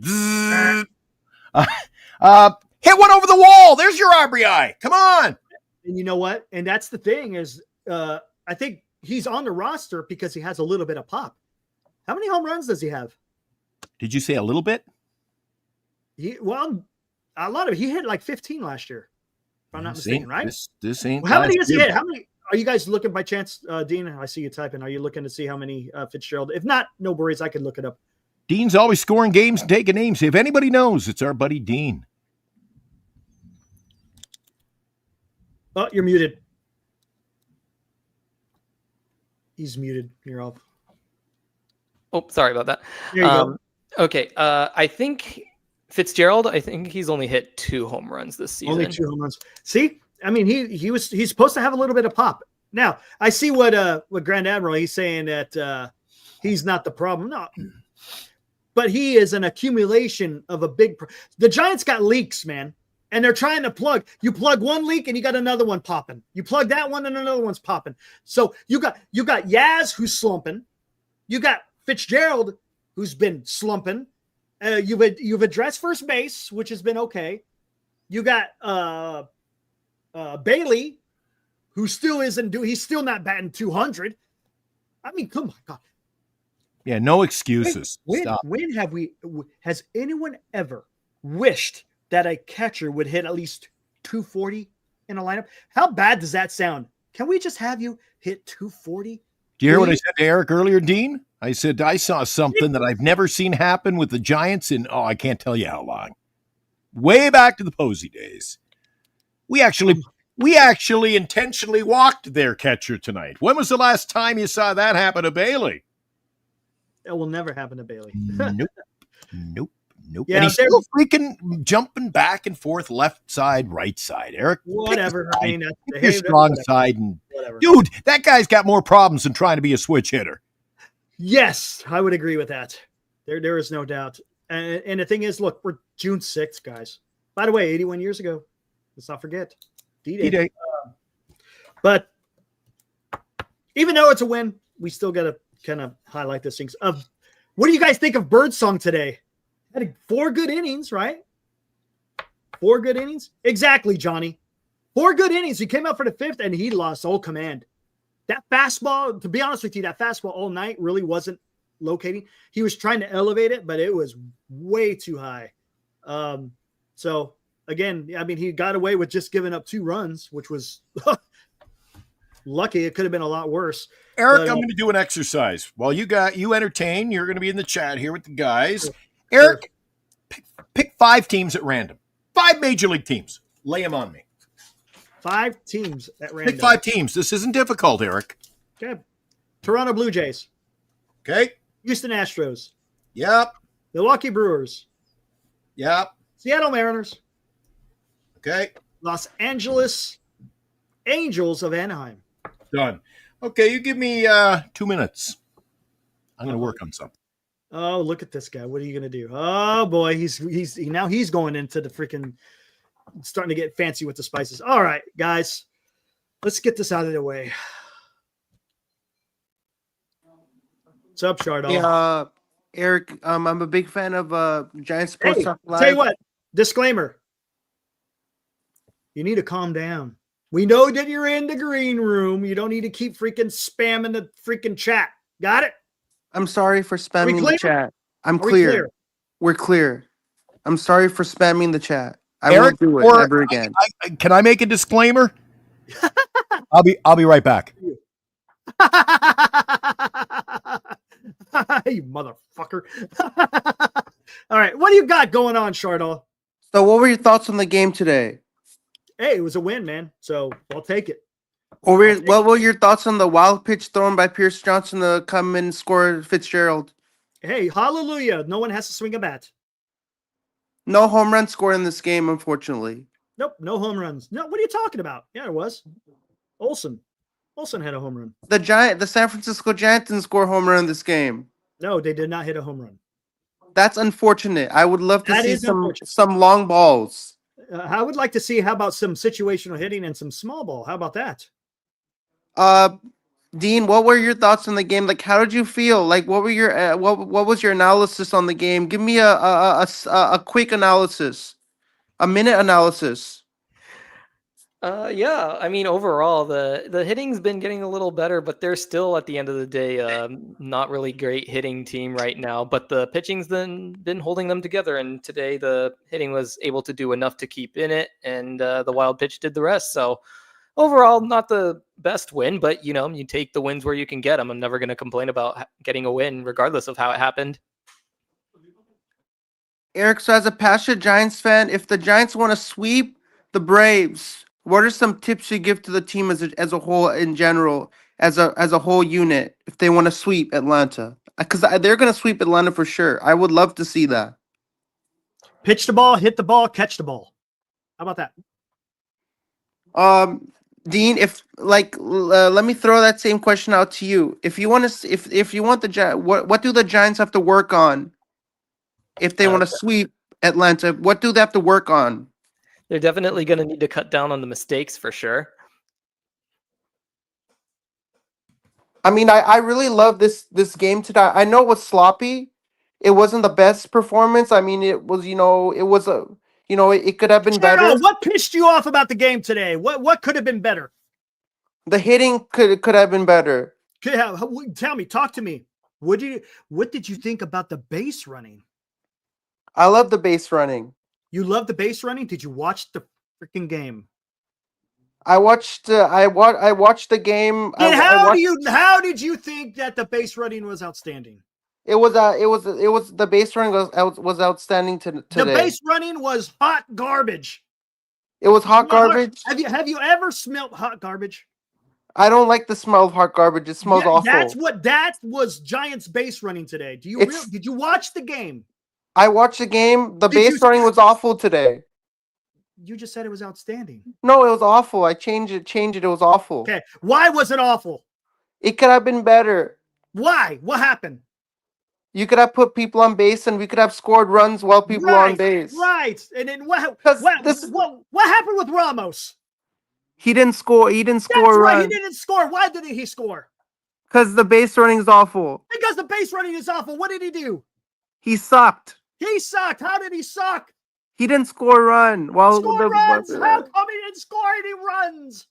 one over the wall. There's your RBI. Come on. And you know what? And that's the thing is, I think he's on the roster because he has a little bit of pop. How many home runs does he have? Did you say a little bit? A lot of. He hit like 15 last year. If I'm not mistaken, right? This ain't. How many has he hit? How many are you guys looking by chance, Dean? I see you typing. Are you looking to see how many Fitzgerald? If not, no worries. I can look it up. Dean's always scoring games and taking names. If anybody knows, it's our buddy Dean. Oh, you're muted. He's muted. You're off. Oh, sorry about that. There you go. Okay. I think Fitzgerald, he's only hit 2 home runs this season. Only 2 home runs. See, I mean, he's supposed to have a little bit of pop. Now, I see what Grand Admiral, he's saying that he's not the problem. No, but he is an accumulation of a big. The Giants got leaks, man, and they're trying to plug. You plug one leak and you got another one popping. You plug that one and another one's popping. So you got Yaz who's slumping. You got Fitzgerald who's been slumping. You've addressed first base, which has been okay. You got Bailey, who still isn't he's still not batting 200. I mean, come on, God. Yeah, no excuses. When has anyone ever wished that a catcher would hit at least 240 in a lineup? How bad does that sound? Can we just have you hit 240? Do you hear what I said to Eric earlier, Dean? I said, I saw something that I've never seen happen with the Giants in, I can't tell you how long. Way back to the Posey days. We actually intentionally walked their catcher tonight. When was the last time you saw that happen to Bailey? It will never happen to Bailey. Nope. Yeah, and he's still freaking jumping back and forth, left side, right side. Eric, whatever. Pick your strong side. And whatever. Dude, that guy's got more problems than trying to be a switch hitter. Yes, I would agree with that. There is no doubt. And the thing is, look, we're June 6th, guys. By the way, 81 years ago. Let's not forget. D-Day. D-Day. But even though it's a win, we still got to kind of highlight those things. What do you guys think of Birdsong today? Had 4 good innings, right? 4 good innings? Exactly, Johnny. 4 good innings. He came out for the 5th, and he lost all command. That fastball, to be honest with you, that fastball all night really wasn't locating. He was trying to elevate it, but it was way too high. So, again, I mean, he got away with just giving up 2 runs, which was lucky. It could have been a lot worse. Eric, I'm going to do an exercise. While you entertain, you're going to be in the chat here with the guys. Eric, pick 5 teams at random. 5 major league teams. Lay them on me. 5 teams at random. Pick 5 teams. This isn't difficult, Eric. Okay. Toronto Blue Jays. Okay. Houston Astros. Yep. Milwaukee Brewers. Yep. Seattle Mariners. Okay. Los Angeles Angels of Anaheim. Done. Okay, you give me 2 minutes. I'm going to work on something. Oh, look at this guy. What are you going to do? Oh, boy. He's going into the freaking starting to get fancy with the spices. All right, guys. Let's get this out of the way. What's up, Chardon? Yeah, Eric, I'm a big fan of Giants Sports Talk Live. Tell you what, disclaimer. You need to calm down. We know that you're in the green room. You don't need to keep freaking spamming the freaking chat. Got it? I'm sorry for spamming the chat. I'm clear. We're clear. I'm sorry for spamming the chat. I won't do it ever again. Can I make a disclaimer? I'll be right back. You motherfucker. All right. What do you got going on, Chardon? So what were your thoughts on the game today? Hey, it was a win, man. So I'll take it. What were your thoughts on the wild pitch thrown by Pierce Johnson to come in and score Fitzgerald? Hey, hallelujah. No one has to swing a bat. No home run scored in this game, unfortunately. Nope, no home runs. No, what are you talking about? Yeah, it was. Olsen had a home run. The San Francisco Giants didn't score a home run in this game. No, they did not hit a home run. That's unfortunate. I would love to see some long balls. I would like to see how about some situational hitting and some small ball. How about that? Dean, what were your thoughts on the game? Like, how did you feel? Like, what were your what was your analysis on the game? Give me a quick analysis, a minute analysis. Yeah, I mean, overall, the hitting's been getting a little better, but they're still, at the end of the day, not really great hitting team right now. But the pitching's been holding them together, and today the hitting was able to do enough to keep in it, and the wild pitch did the rest. So overall, not the best win, but you take the wins where you can get them. I'm never going to complain about getting a win, regardless of how it happened. Eric, so as a passionate Giants fan, if the Giants want to sweep the Braves, what are some tips you give to the team as a whole in general, as a whole unit, if they want to sweep Atlanta? Because they're going to sweep Atlanta for sure. I would love to see that. Pitch the ball, hit the ball, catch the ball. How about that? Dean, let me throw that same question out to you. If you want to, if you want what do the Giants have to work on if they want to sweep Atlanta? What do they have to work on? They're definitely going to need to cut down on the mistakes for sure. I mean, I really love this game today. I know it was sloppy. It wasn't the best performance. I mean, it was, it could have been better. What pissed you off about the game today? What could have been better? The hitting could have been better. Tell me, talk to me. What did you think about the base running? I love the base running. You love the base running? Did you watch the freaking game? I watched the game. And how did you think that the base running was outstanding? It was the base running was outstanding today. The base running was hot garbage. It was hot garbage. Have you ever smelled hot garbage? I don't like the smell of hot garbage. It smells awful. That was Giants base running today. Did you watch the game? I watched the game. The base running was awful today. You just said it was outstanding. No, it was awful. I changed it. It was awful. Okay. Why was it awful? It could have been better. Why? What happened? You could have put people on base and we could have scored runs while people were on base. Right. And then what happened with Ramos? He didn't score. He didn't score. That's right. He didn't score. Why didn't he score? Because the base running is awful. Because the base running is awful. What did he do? He sucked. He sucked. How did he suck? He didn't score a run. Well, Score runs. How come he didn't score any runs?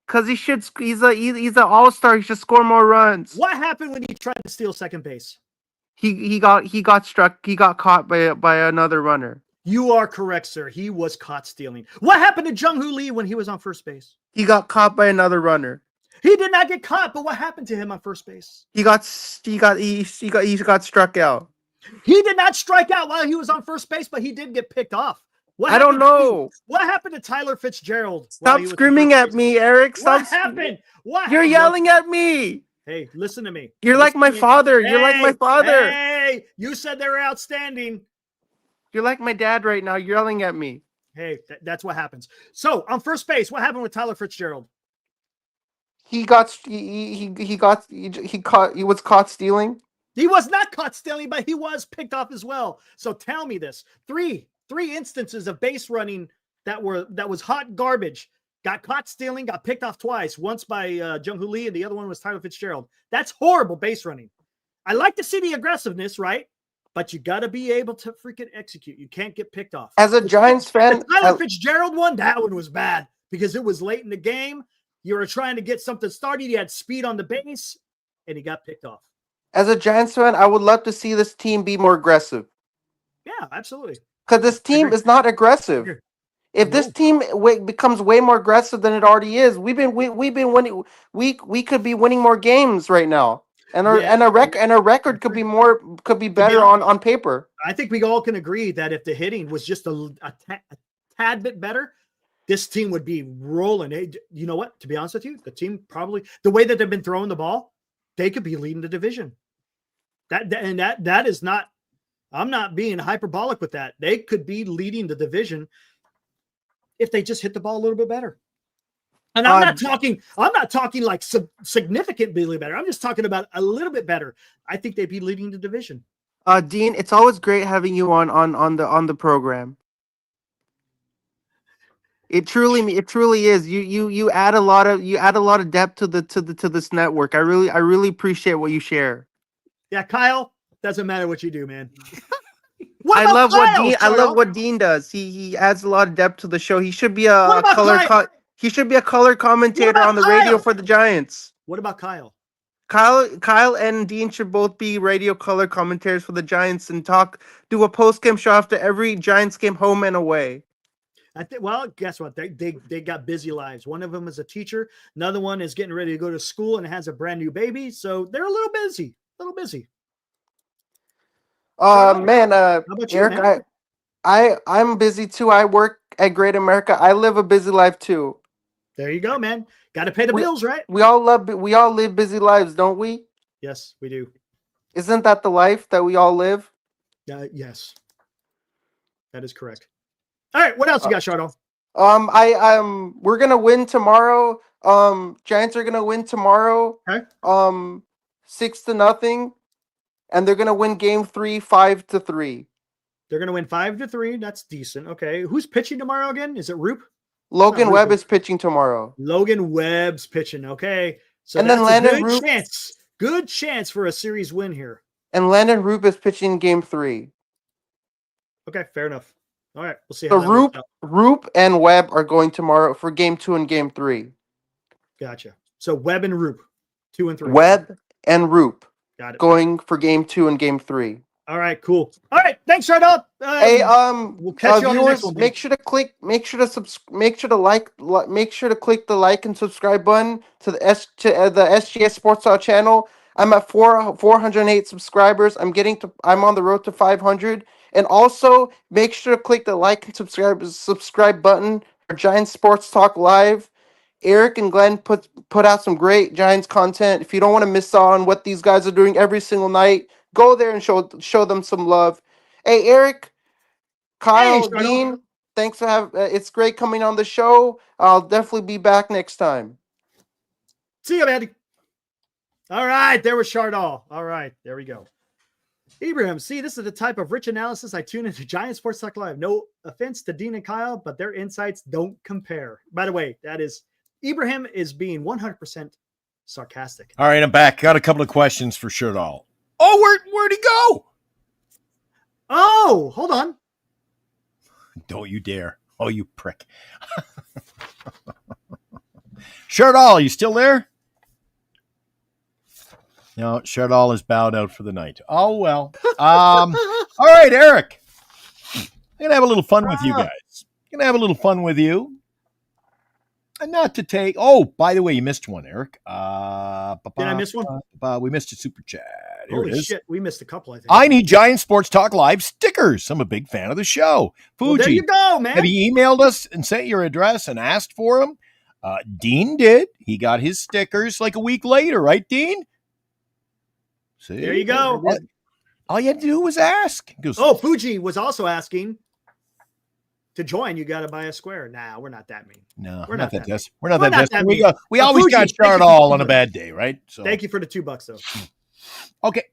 Because he should. He's an all-star. He should score more runs. What happened when he tried to steal second base? He got struck. He got caught by another runner. You are correct, sir. He was caught stealing. What happened to Jung-Hoo Lee when he was on first base? He got caught by another runner. He did not get caught, but what happened to him on first base? He got struck out. He did not strike out while he was on first base, but he did get picked off. I don't know. What happened to Tyler Fitzgerald? Stop screaming at me, Eric. Stop. What happened? What? You're yelling at me. Hey, listen to me. You're like my father. You're like my father. Hey, you said they were outstanding. You're like my dad right now. You're yelling at me. Hey, that's what happens. So on first base, what happened with Tyler Fitzgerald? He was caught stealing. He was not caught stealing, but he was picked off as well. So tell me this: three instances of base running that was hot garbage. Got caught stealing, got picked off twice. Once by Jung-Hoo Lee, and the other one was Tyler Fitzgerald. That's horrible base running. I like to see the aggressiveness, right? But you got to be able to freaking execute. You can't get picked off. As a Giants fan, the Tyler Fitzgerald one, that one was bad because it was late in the game. You were trying to get something started. You had speed on the base, and he got picked off. As a Giants fan, I would love to see this team be more aggressive. Yeah, absolutely. Because this team is not aggressive. If this team becomes way more aggressive than it already is, we've been winning. We could be winning more games right now, and a record could be better on paper. I think we all can agree that if the hitting was just a tad bit better, this team would be rolling. Hey, you know what? To be honest with you, the team probably the way that they've been throwing the ball, they could be leading the division. That is not. I'm not being hyperbolic with that. They could be leading the division if they just hit the ball a little bit better. And I'm not talking like significantly better. I'm just talking about a little bit better. I think they'd be leading the division. Dean, it's always great having you on the program. It truly is. You add a lot of depth to this network. I really appreciate what you share. Yeah, Kyle, doesn't matter what you do, man. I love what Dean does. He adds a lot of depth to the show. He should be a color commentator on the radio for the Giants. What about Kyle? Kyle and Dean should both be radio color commentators for the Giants and do a post-game show after every Giants game, home and away. Well, guess what? They got busy lives. One of them is a teacher. Another one is getting ready to go to school and has a brand new baby. So they're a little busy. Eric, I'm busy too. I work at Great America. I live a busy life too. There you go, man. Got to pay the bills, right? We all live busy lives, don't we? Yes, we do. Isn't that the life that we all live? Yes, that is correct. All right, what else you got, Shardo? We're gonna win tomorrow. Giants are gonna win tomorrow. Okay. 6-0, and they're gonna win Game 3, 5-3. They're gonna win 5-3. That's decent. Okay, who's pitching tomorrow again? Is it Roop? Logan Webb is pitching tomorrow. Logan Webb's pitching. Okay, so and that's then Landon a good chance for a series win here. And Landon Roop is pitching Game 3. Okay, fair enough. All right, we'll see. So Roop and Webb are going tomorrow for Game 2 and Game 3. Gotcha. So Webb and Roop, 2 and 3. Webb and Roop. Got it. Going for Game 2 and Game 3. All right, cool. All right, thanks, Shardo. Hey, we'll catch you on the next one. Make sure to click the like and subscribe button to the SGS Sports Talk channel. I'm at 408 subscribers. I'm on the road to 500. And also make sure to click the like and subscribe button for Giants Sports Talk Live. Erik and Glenn put out some great Giants content. If you don't want to miss out on what these guys are doing every single night, go there and show them some love. Hey, Erik, Kyle, Dean, thanks for having. It's great coming on the show. I'll definitely be back next time. See you, Andy. All right, there was Shardo. All right, there we go. Ibrahim, see, this is the type of rich analysis I tune into Giants Sports Talk Live. No offense to Dean and Kyle, but their insights don't compare. By the way, that is Ibrahim is being 100% sarcastic. All right, I'm back. Got a couple of questions for Sherdal. Oh, where'd he go? Oh, hold on. Don't you dare. Oh, you prick. Sherdal, you still there? No, Sherdal is bowed out for the night. Oh, well. All right, Erik. I'm going to have a little fun with you guys. Going to have a little fun with you. And not to take... Oh, by the way, you missed one, Erik. Did I miss one? We missed a super chat. Here Holy it is. shit, we missed a couple, I think. I need Giant Sports Talk Live stickers. I'm a big fan of the show. Fuji, well, there you go, man. have you emailed us and sent your address and asked for them? Dean did. He got his stickers like a week later, right, Dean? See? There you go. All you had to do was ask. Goes, Fuji was also asking to join. You got to buy a square. Nah, we're not that mean. No, we're not that desperate. We're not that desperate. We always Fuji, got started all on a bad day, right? So thank you for the $2, though. Okay.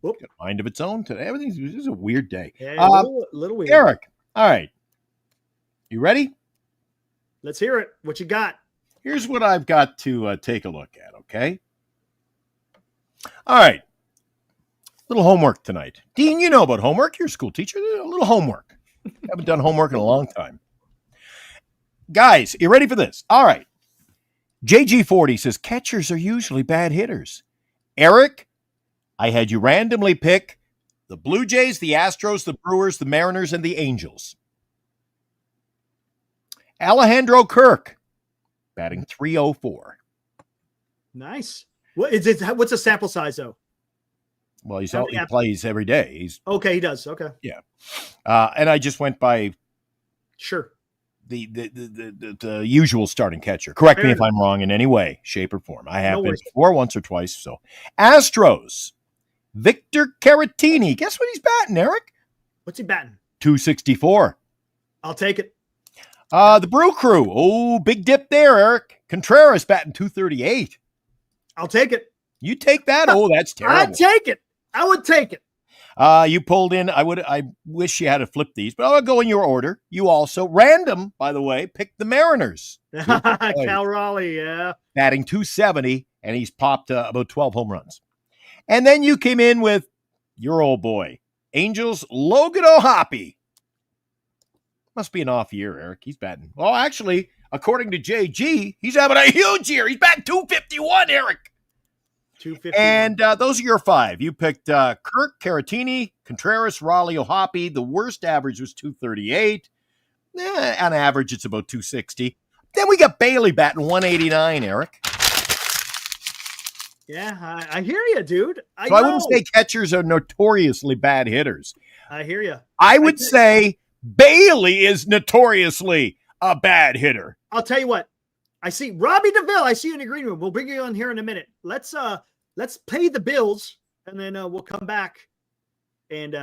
Whoop. Got a mind of its own today. This is a weird day. Yeah, little weird. Erik, all right. You ready? Let's hear it. What you got? Here's what I've got to take a look at, okay? All right. Little homework tonight. Dean, you know about homework. You're a school teacher. A little homework. Haven't done homework in a long time. Guys, you ready for this? All right. JG40 says, catchers are usually bad hitters. Erik, I had you randomly pick the Blue Jays, the Astros, the Brewers, the Mariners, and the Angels. Alejandro Kirk, batting .304. Nice. What's the sample size, though? Well, he plays every day. Okay, he does. Okay. Yeah. And I just went by the usual starting catcher. Correct me if I'm wrong in any way, shape, or form. I have been before, once or twice. So, Astros, Victor Caratini. Guess what he's batting, Erik? What's he batting? .264. I'll take it. The Brew Crew. Oh, big dip there, Erik. Contreras batting .238. I'll take it. You take that? Oh, that's terrible. I'd take it. I would take it. You pulled in. I wish you had to flip these, but I'll go in your order. You also, random, by the way, picked the Mariners. Cal Raleigh, yeah. Batting .270, and he's popped about 12 home runs. And then you came in with your old boy, Angels, Logan O'Hoppe. Must be an off year, Erik. He's batting. Well, actually, according to JG, he's having a huge year. He's batting .251, Erik. 251. And those are your five. You picked Kirk, Caratini, Contreras, Raleigh, O'Hoppe. The worst average was .238. On average, it's about .260. Then we got Bailey batting .189, Erik. Yeah, I hear you, dude. I wouldn't say catchers are notoriously bad hitters. I hear you. I would say Bailey is notoriously a bad hitter. I'll tell you what. I see Robbie DeVille. I see you in the green room. We'll bring you on here in a minute. Let's pay the bills, and then we'll come back, and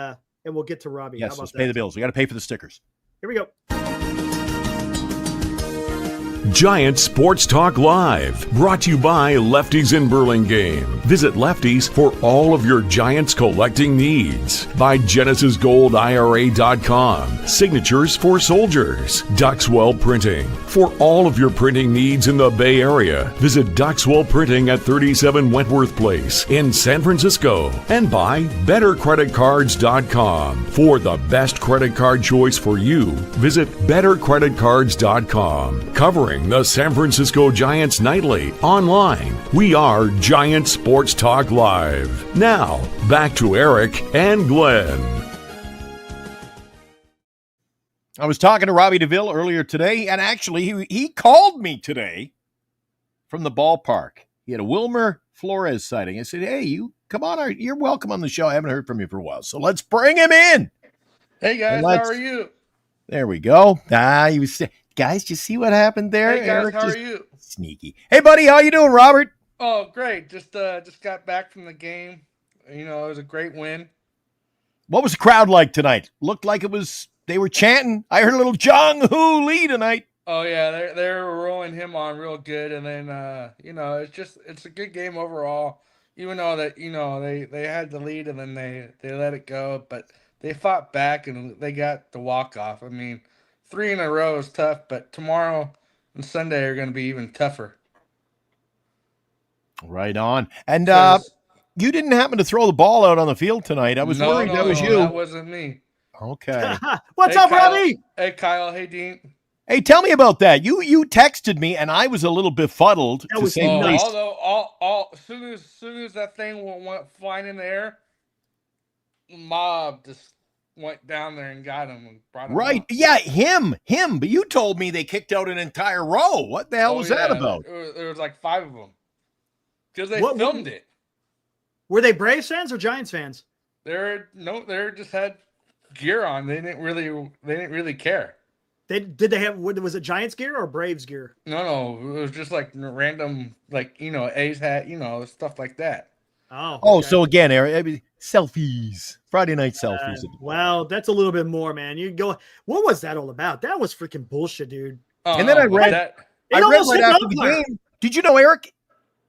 we'll get to Robbie. Yes, let's pay the bills. We got to pay for the stickers. Here we go. Giant Sports Talk Live, brought to you by Lefties in Burlingame. Visit Lefties for all of your Giants collecting needs. By GenesisGoldIRA.com, signatures for soldiers. Duxwell Printing, for all of your printing needs in the Bay Area. Visit Duxwell Printing at 37 Wentworth Place in San Francisco. And by BetterCreditCards.com, for the best credit card choice for you. Visit BetterCreditCards.com, covering the San Francisco Giants nightly. Online, we are Giant Sports Talk Live. Now, back to Erik and Glenn. I was talking to Robbie DeVille earlier today, and actually he called me today from the ballpark. He had a Wilmer Flores sighting. I said, hey, you come on. You're welcome on the show. I haven't heard from you for a while, so let's bring him in. Hey, guys, how are you? There we go. He was... Guys, did you see what happened there? Hey, guys, how are you? Sneaky. Hey, buddy, how you doing, Robert? Oh, great. Just got back from the game. You know, it was a great win. What was the crowd like tonight? Looked like they were chanting. I heard a little Jong Hoo Lee tonight. Oh, yeah, they were rolling him on real good. And then, it's a good game overall. Even though that, they had the lead and then they let it go. But they fought back and they got the walk-off. I mean, 3 in a row is tough, but tomorrow and Sunday are going to be even tougher. Right on. And Because- you didn't happen to throw the ball out on the field tonight. I was worried that was you. That wasn't me. Okay. What's Hey, up, Kyle. Robbie? Hey, Kyle. Hey, Dean. Hey, tell me about that. You texted me, and I was a little befuddled to say the least. Although, as soon as that thing went flying in the air, the mob just went down there and got him and brought him Right. up. Yeah, him. But you told me they kicked out an entire row. What the hell was that about? There was like 5 of them. Because they filmed it. Were they Braves fans or Giants fans? They just had gear on. They didn't really care. Did they have? Was it Giants gear or Braves gear? No, it was just like random, like A's hat, stuff like that. Oh, okay. So again, Eric, selfies, Friday night selfies. Wow, that's a little bit more, man. You go. What was that all about? That was freaking bullshit, dude. And then I read right after the game. Did you know, Eric?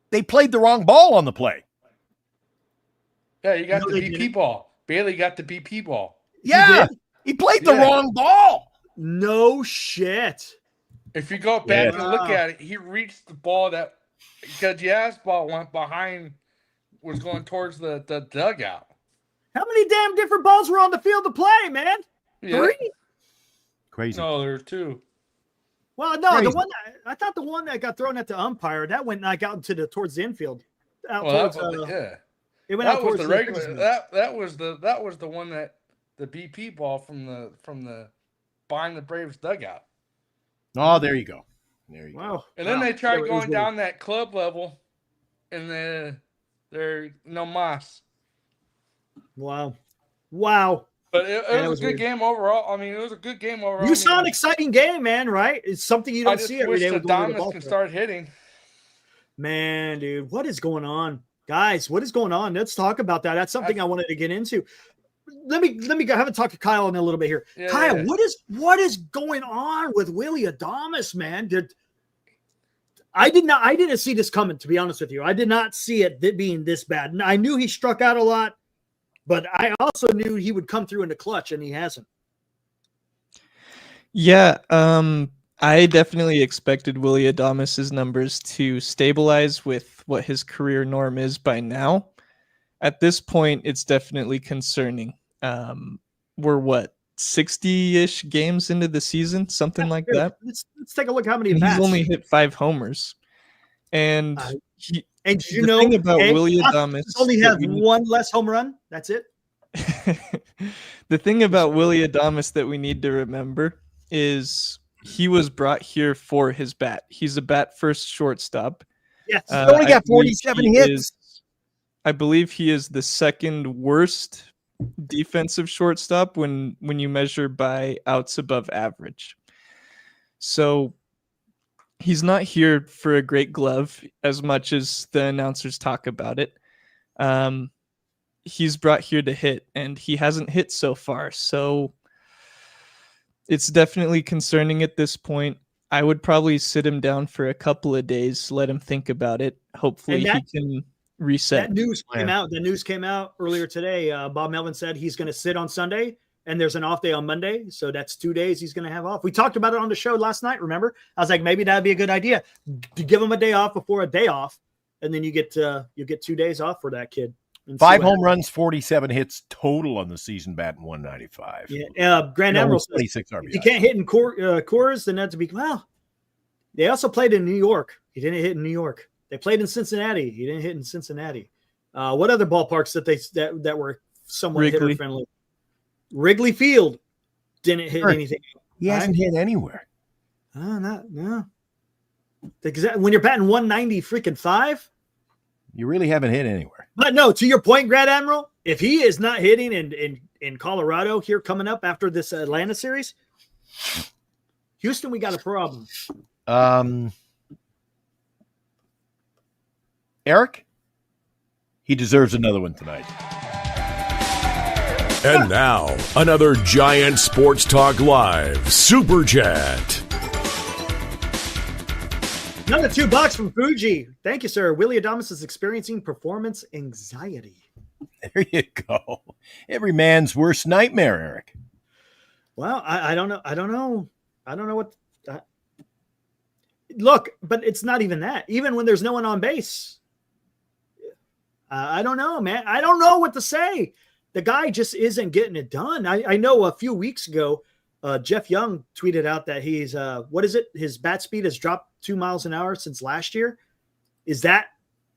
They played the wrong ball on the play. Yeah, you got the BP ball. Bailey got the BP ball. Yeah, he played the wrong ball. No shit. If you go back and look at it, he reached the ball because Yaz's ball went behind, was going towards the dugout. How many damn different balls were on the field to play, man? Yeah. 3? Crazy. No, there were 2. Well, no, Crazy. I thought the one that got thrown at the umpire that went out into towards the infield. It went that out was towards the regular. That was the one that the BP ball from the behind the Braves dugout. Oh, there you go. Wow. And then they tried going down that club level, and they're no mas. Wow. But it was a good game overall. I mean, it was a good game overall. You saw an exciting game, man, right? It's something you don't see every day. I just wish Adames can start hitting. Man, dude, what is going on? Guys, what is going on? Let's talk about that. That's something I wanted to get into. Let me go have a talk to Kyle in a little bit here. Yeah, Kyle, yeah. what is going on with Willie Adames, man? I didn't see this coming, to be honest with you. I did not see it being this bad. And I knew he struck out a lot, but I also knew he would come through in the clutch, and he hasn't. Yeah, I definitely expected Willie Adames' numbers to stabilize with what his career norm is by now. At this point, it's definitely concerning. We're 60-ish games into the season, something like that. Let's take a look how many And bats. he's only hit 5 homers. And and you the know thing about Willie Adames only have one less home run. That's it. The thing about Willie Adames that we need to remember is he was brought here for his bat. He's a bat first shortstop. Yes, he only got 47 hits. I believe he is the second worst defensive shortstop when you measure by outs above average. So he's not here for a great glove as much as the announcers talk about it. He's brought here to hit, and he hasn't hit so far. So it's definitely concerning at this point. I would probably sit him down for a couple of days, let him think about it. Hopefully he can reset. That news came out. The news came out earlier today. Bob Melvin said he's going to sit on Sunday, and there's an off day on Monday. So that's 2 days he's going to have off. We talked about it on the show last night, remember? I was like, maybe that'd be a good idea to give him a day off before a day off, and then you get 2 days off for that kid. 5 home runs, 47 hits total on the season, batting 195. Yeah, Grand Admiral says 26 RBI. If you can't hit in Coors, then that's they also played in New York. He didn't hit in New York. They played in Cincinnati. He didn't hit in Cincinnati. What other ballparks that were somewhat hitter friendly? Wrigley Field didn't hit anything. He hasn't hit anywhere. No. When you're batting 190 freaking 5, you really haven't hit anywhere. But no, to your point, Grand Admiral, if he is not hitting in Colorado here coming up after this Atlanta series, Houston, we got a problem. Erik, he deserves another one tonight. And now, another Giant Sports Talk Live Super Chat. Another $2 from Fuji. Thank you, sir. Willie Adames is experiencing performance anxiety. There you go. Every man's worst nightmare, Erik. Well, I don't know. I don't know what. Look, but it's not even that. Even when there's no one on base, I don't know, man. I don't know what to say. The guy just isn't getting it done. I know a few weeks ago, Jeff Young tweeted out that he's what is it? His bat speed has dropped 2 miles an hour since last year. Is that?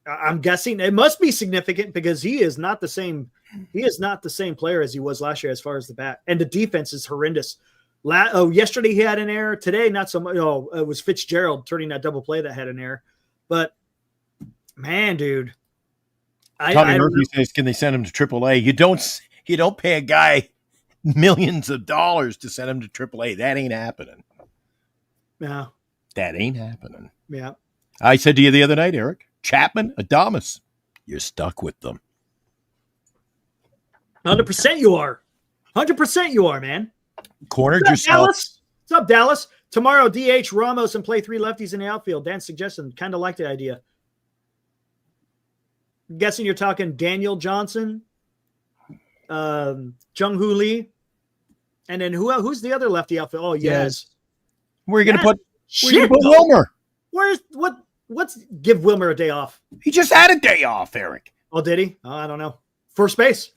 I'm guessing it must be significant because he is not the same. He is not the same player as he was last year as far as the bat, and the defense is horrendous. Yesterday he had an error. Today, not so much. Oh, it was Fitzgerald turning that double play that had an error. But man, dude, Tommy Murphy says, "Can they send him to AAA?" You don't pay a guy millions of dollars to send him to AAA. That ain't happening. No, that ain't happening. Yeah, I said to you the other night, Eric, Chapman, Adames, you're stuck with them. 100% you are. 100% you are, man. Cornered yourself. Dallas? What's up, Dallas? Tomorrow, DH Ramos and play 3 lefties in the outfield. Dan's suggestion, kind of like the idea. I'm guessing you're talking Daniel Johnson, Jung-Hoo Lee, and then who's the other lefty outfield? Oh, yes. Where are you going to put Wilmer? What's give Wilmer a day off? He just had a day off, Eric. Oh, did he? Oh, I don't know. First base.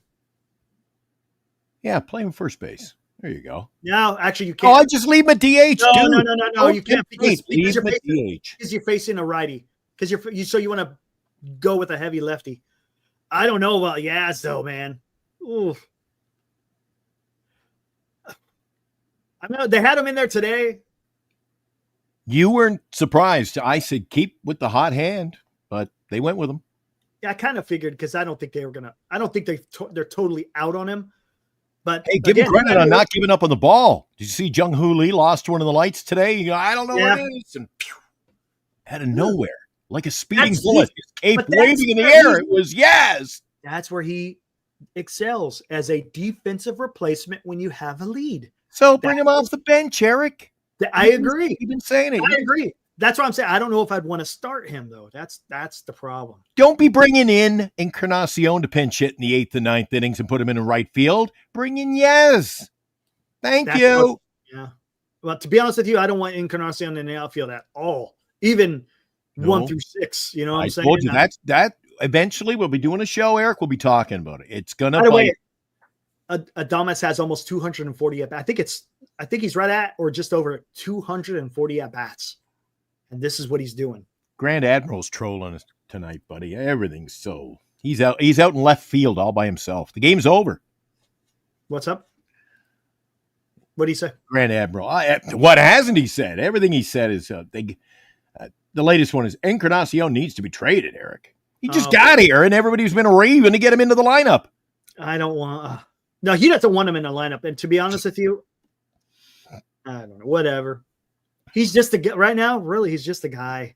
Yeah, play him first base. There you go. No, actually, you can't. Oh, I just leave him at DH. No. You can't because you're facing a righty. Because you want to go with a heavy lefty. I don't know about Yaz though, man. Ooh. I know they had him in there today. You weren't surprised. I said keep with the hot hand, but they went with him. Yeah, I kind of figured because I don't think they were gonna. I don't think they're totally out on him. But hey, give him credit on not giving up on the ball. Did you see Jung-Hoo Lee lost one of the lights today? You go, I don't know what it is, and pew, out of nowhere, like a speeding bullet, his cape waving in the air. It was Yaz. That's where he excels as a defensive replacement when you have a lead. So bring him off the bench, Eric. I agree. You've been saying it. I agree. That's what I'm saying. I don't know if I'd want to start him though. That's the problem. Don't be bringing in Encarnacion to pinch hit in the 8th and 9th innings and put him in right field. Bring in Yaz. Thank you. Yeah. Well, to be honest with you, I don't want Encarnacion in the outfield at all. Even 1 through 6. You know what I'm saying? Told you that eventually we'll be doing a show, Eric. We'll be talking about it. It's gonna. By the way, Adames has almost 240 at bats. I think he's right at or just over 240 at bats. And this is what he's doing. Grand Admiral's trolling us tonight, buddy. Everything's so he's out in left field all by himself. The game's over. What's up? What did he say? Grand Admiral. What hasn't he said? Everything he said is the latest one is Encarnacion needs to be traded, Eric. He just got here and everybody's been raving to get him into the lineup. I don't want no, he doesn't want him in the lineup. And to be honest with you, I don't know. Whatever. He's just a guy right now. Really, he's just a guy.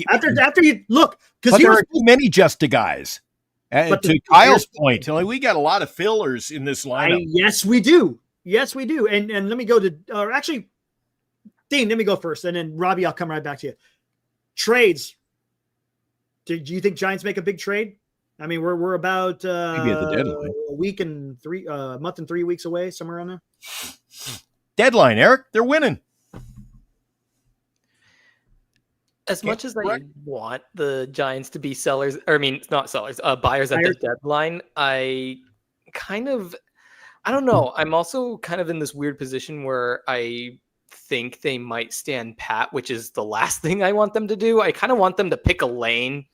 After you look, because there are too many just a guys. And to Kyle's point, we got a lot of fillers in this lineup. Yes, we do. Yes, we do. And let me go to, or actually, Dean, let me go first, and then Robbie, I'll come right back to you. Trades. Do you think Giants make a big trade? I mean, we're about maybe at the deadline. a month and 3 weeks away, somewhere around there. Deadline, Eric. They're winning. As much as I want the Giants to be sellers, or I mean, not sellers, buyers at the deadline, I don't know. I'm also kind of in this weird position where I think they might stand pat, which is the last thing I want them to do. I kind of want them to pick a lane.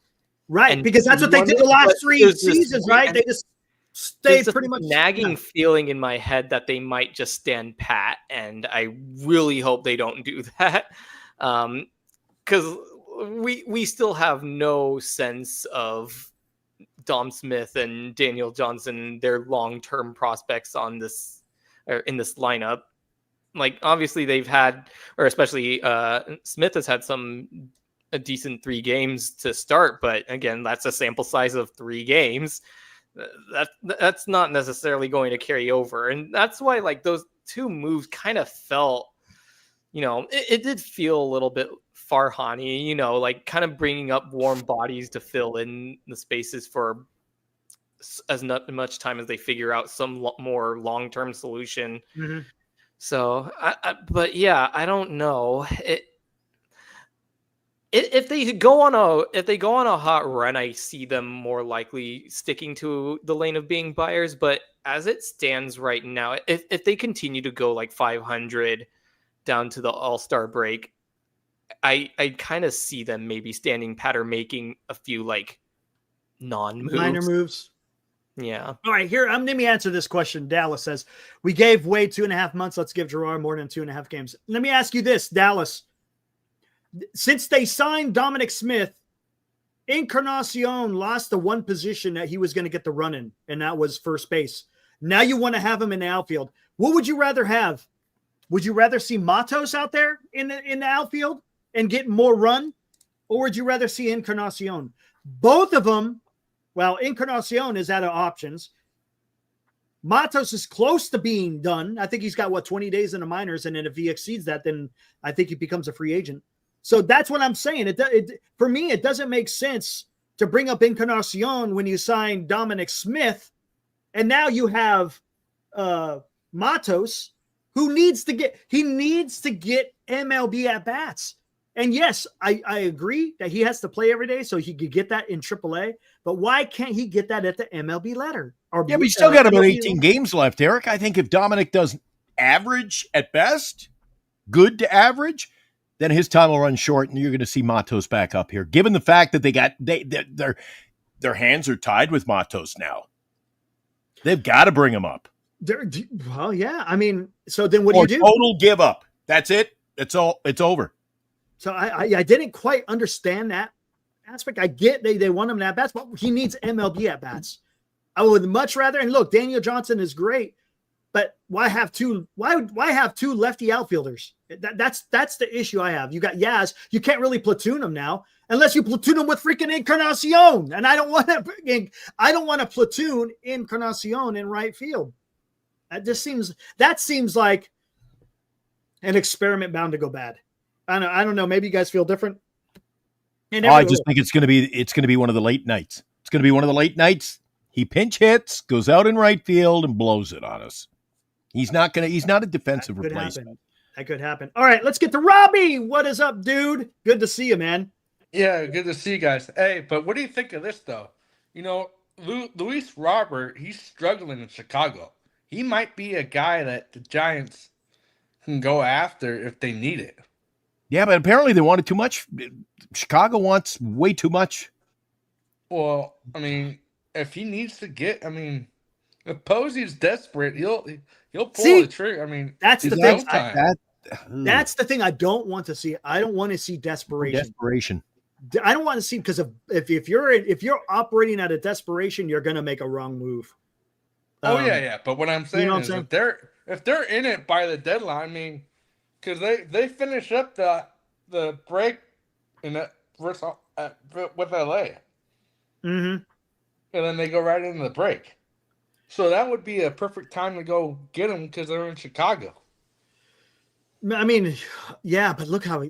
Right, because that's what they did the last 3 seasons, right? They just stayed pretty much nagging feeling in my head that they might just stand pat, and I really hope they don't do that. Because we still have no sense of Dom Smith and Daniel Johnson, their long-term prospects on this or in this lineup. Like obviously they've had, or especially Smith has had a decent 3 games to start, but again, that's a sample size of 3 games. That's not necessarily going to carry over, and that's why like those 2 moves kind of felt. It did feel a little bit Farhani, like kind of bringing up warm bodies to fill in the spaces for as much time as they figure out some more long-term solution. Mm-hmm. So, but yeah, I don't know. If they go on a hot run, I see them more likely sticking to the lane of being buyers. But as it stands right now, if they continue to go like 500 down to the All-Star break, I kind of see them maybe standing pat or making a few like minor moves. Yeah. All right, here, let me answer this question. Dallas says, we gave Wade 2.5 months. Let's give Gerard more than 2.5 games. Let me ask you this, Dallas. Since they signed Dominic Smith, Encarnacion lost the one position that he was going to get the run in, and that was first base. Now you want to have him in the outfield. What would you rather have? Would you rather see Matos out there in the outfield and get more run, or would you rather see Encarnacion? Both of them, well, Encarnacion is out of options. Matos is close to being done. I think he's got, 20 days in the minors, and then if he exceeds that, then I think he becomes a free agent. So that's what I'm saying. For me, it doesn't make sense to bring up Encarnacion when you sign Dominic Smith, and now you have Matos, who needs to get MLB at bats. And yes, I agree that he has to play every day so he could get that in AAA. But why can't he get that at the MLB letter? Yeah, we still got about 18 games left, Eric. I think if Dominic does average at best, good to average, then his time will run short, and you're going to see Matos back up here. Given the fact that their hands are tied with Matos now, they've got to bring him up. Well, yeah. I mean, so then what do you do? Total give up. That's it. It's over. So I didn't quite understand that aspect. I get they want him at bats, but he needs MLB at bats. I would much rather. And look, Daniel Johnson is great, but why have two? Why have two lefty outfielders? That's the issue I have. You got Yaz. You can't really platoon him now unless you platoon him with freaking Encarnacion. And I don't want to platoon Encarnacion in right field. That seems like an experiment bound to go bad. I don't know. Maybe you guys feel different. I just think it's going to be one of the late nights. It's going to be one of the late nights. He pinch hits, goes out in right field, and blows it on us. He's not a defensive replacement. That could happen. All right, let's get to Robbie. What is up, dude? Good to see you, man. Yeah, good to see you guys. Hey, but what do you think of this, though? You know, Luis Robert, he's struggling in Chicago. He might be a guy that the Giants can go after if they need it. Yeah, but apparently they wanted too much. Chicago wants way too much. Well, I mean, if he needs to get, if Posey's desperate, he'll pull the trigger. I mean, that's the thing. That's the thing I don't want to see. I don't want to see desperation. I don't want to see, because if you're operating out of desperation, you're going to make a wrong move. Yeah. But what I'm saying is, if they're in it by the deadline, because they finish up the break with LA, and then they go right into the break. So that would be a perfect time to go get them because they're in Chicago. I mean, yeah, but look how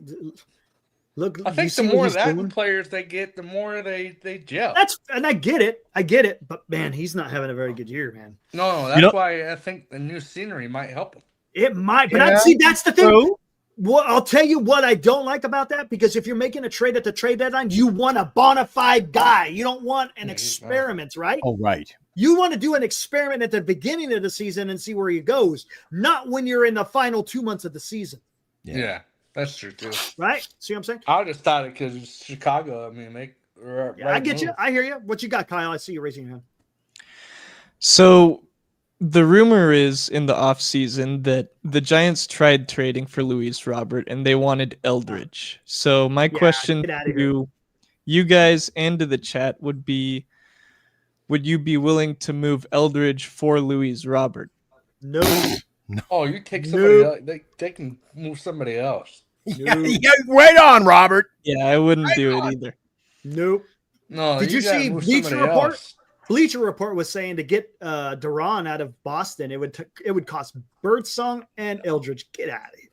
look. I think the more Latin players they get, the more they gel. And I get it. But man, he's not having a very good year, man. No, that's why I think the new scenery might help him. It might, but that's the thing. Well, I'll tell you what I don't like about that, because if you're making a trade at the trade deadline, you want a bona fide guy. You don't want an experiment, right? Oh, right. You want to do an experiment at the beginning of the season and see where he goes, not when you're in the final 2 months of the season. Yeah, that's true too. Right? See what I'm saying? I just thought it because it's Chicago. I get you. I hear you. What you got, Kyle? I see you raising your hand. So the rumor is in the offseason that the Giants tried trading for Luis Robert and they wanted Eldridge. So my question to you guys and to the chat would be, would you be willing to move Eldridge for Luis Robert? No. Oh, you take somebody else. They can move somebody else. Yeah, right on, Robert. Yeah, I wouldn't do it either. Nope. No. Did you see Bleacher Report? Bleacher Report was saying to get Duran out of Boston, it would cost Birdsong and Eldridge. Get out of here.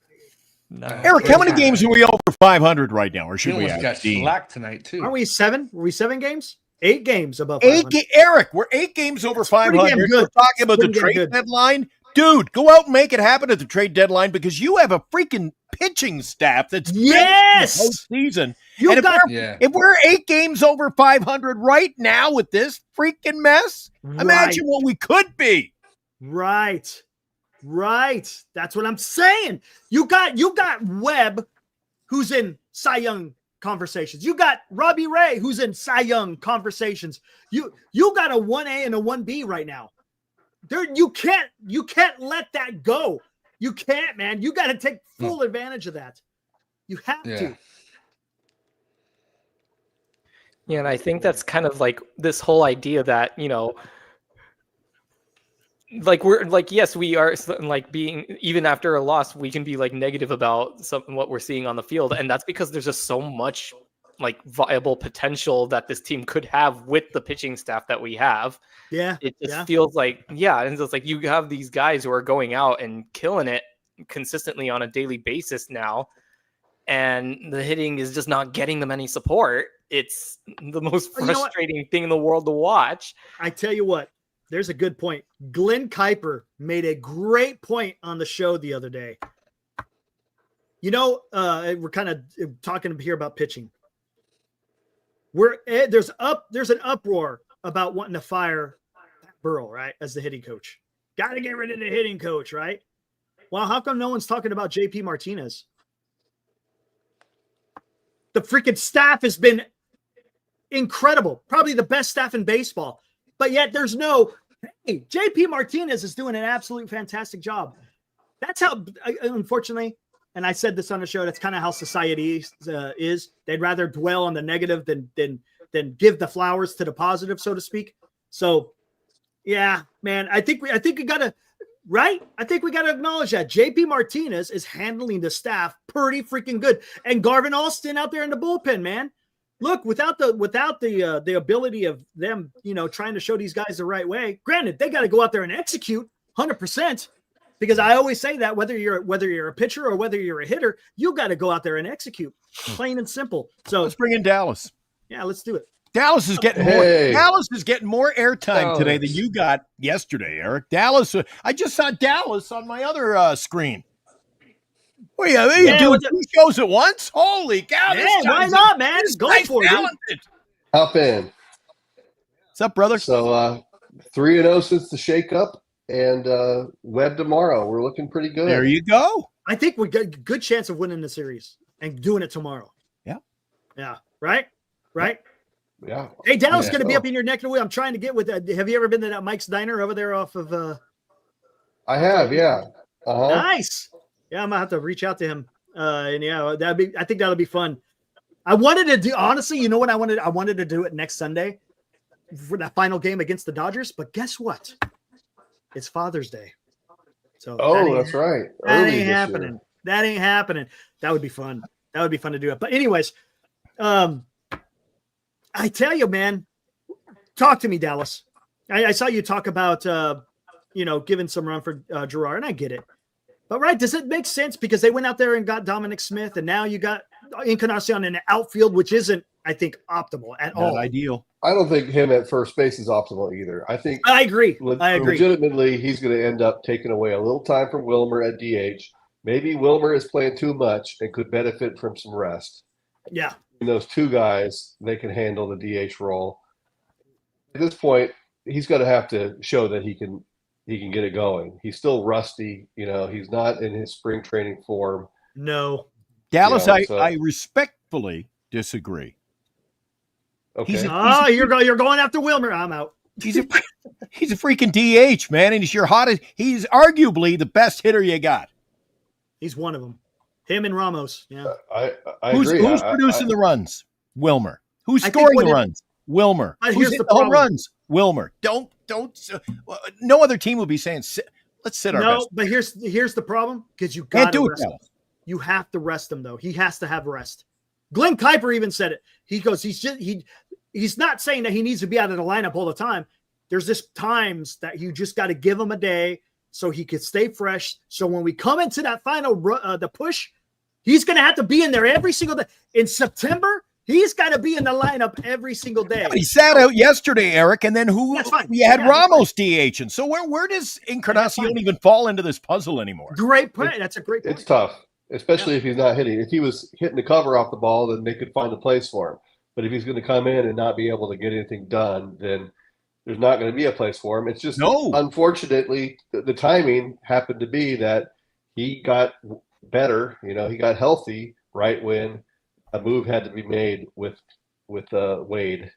No. Eric, how many games are we over 500 right now, or should we have? Got slack tonight too. Aren't we 7? Were we 7 games? 8 games above 500. Eric, we're 8 games over 500. We're talking about the trade deadline. Dude, go out and make it happen at the trade deadline because you have a freaking pitching staff that's postseason. If we're 8 games over 500 right now with this freaking mess, imagine what we could be. Right. That's what I'm saying. You got Webb, who's in Cy Young conversations. You got Robbie Ray, who's in Cy Young conversations. You got a 1A and a 1B right now. You can't let that go. You can't, man. You got to take full advantage of that. You have to. Yeah, and I think that's kind of like this whole idea that, like we're like, yes, we are like being, even after a loss, we can be like negative about what we're seeing on the field. And that's because there's just so much like viable potential that this team could have with the pitching staff that we have. Yeah. It just feels like, and it's like you have these guys who are going out and killing it consistently on a daily basis now. And the hitting is just not getting them any support. It's the most frustrating thing in the world to watch. I tell you what, there's a good point. Glenn Kuiper made a great point on the show the other day. We're kind of talking here about pitching. There's an uproar about wanting to fire Burrell, right, as the hitting coach. Got to get rid of the hitting coach, right? Well, how come no one's talking about JP Martinez? The freaking staff has been incredible, probably the best staff in baseball, but yet there's hey, JP Martinez is doing an absolute fantastic job. That's how, unfortunately, and I said this on the show, that's kind of how society is. They'd rather dwell on the negative than give the flowers to the positive, so to speak. So, yeah, man, I think we got to, right? I think we got to acknowledge that JP Martinez is handling the staff pretty freaking good. And Garvin Alston out there in the bullpen, man. Look, without the ability of them, trying to show these guys the right way. Granted, they got to go out there and execute 100%. Because I always say that whether you're a pitcher or whether you're a hitter, you got to go out there and execute, plain and simple. So let's bring in Dallas. Yeah, let's do it. Dallas is getting more airtime today than you got yesterday, Eric. Dallas. I just saw Dallas on my other screen. Well, you doing 2 shows at once? Holy cow! Yeah, why not, man? Go for it. Hop in. What's up, brother? So 3-0 since the shakeup. And Webb tomorrow. We're looking pretty good. There you go. I think we got a good chance of winning the series and doing it tomorrow. Yeah. Yeah. Right? Yeah. Hey, Dallas going to be up in your neck of the woods. I'm trying to get with have you ever been to that Mike's Diner over there off of I have, yeah. Nice. Yeah, I'm gonna have to reach out to him. I think that'll be fun. I wanted to do, honestly, you know what I wanted? I wanted to do it next Sunday for that final game against the Dodgers, but guess what? It's Father's Day. So that's right. That ain't happening. That ain't happening. That would be fun. That would be fun to do it. But anyways, I tell you, man, talk to me, Dallas. I saw you talk about, giving some run for Gerard, and I get it. But, does it make sense? Because they went out there and got Dominic Smith, and now you got Encarnacion in the outfield, which isn't, I think, optimal at all. Not ideal. I don't think him at first base is optimal either. I agree. Legitimately, he's going to end up taking away a little time from Wilmer at DH. Maybe Wilmer is playing too much and could benefit from some rest. Yeah. And those two guys, they can handle the DH role. At this point, he's going to have to show that he can get it going. He's still rusty. He's not in his spring training form. No. Dallas, I respectfully disagree. Okay. You're going after Wilmer. I'm out. He's a freaking DH, man, and he's arguably the best hitter you got. He's one of them. Him and Ramos. Yeah. I who's agree. Who's producing the runs? Wilmer. Who's scoring the runs? Wilmer. Who's hitting the home runs? Wilmer. Don't. No other team will be saying, let's sit our best. No, but here's the problem, because you got to do it. Rest him. You have to rest him, though. He has to have rest. Glenn Kuiper even said it. He goes, he's not saying that he needs to be out of the lineup all the time. There's just times that you just got to give him a day so he could stay fresh. So when we come into that final the push, he's going to have to be in there every single day. In September, He's got to be in the lineup every single day. He sat out yesterday, Eric, and then That's fine. we had Ramos DHing. So where does Encarnacion even fall into this puzzle anymore? Great point. That's a great point. It's tough, especially if he's not hitting. If he was hitting the cover off the ball, then they could find a place for him. But if he's going to come in and not be able to get anything done, then there's not going to be a place for him. It's just, unfortunately, the timing happened to be that he got better. He got healthy right when a move had to be made with Wade.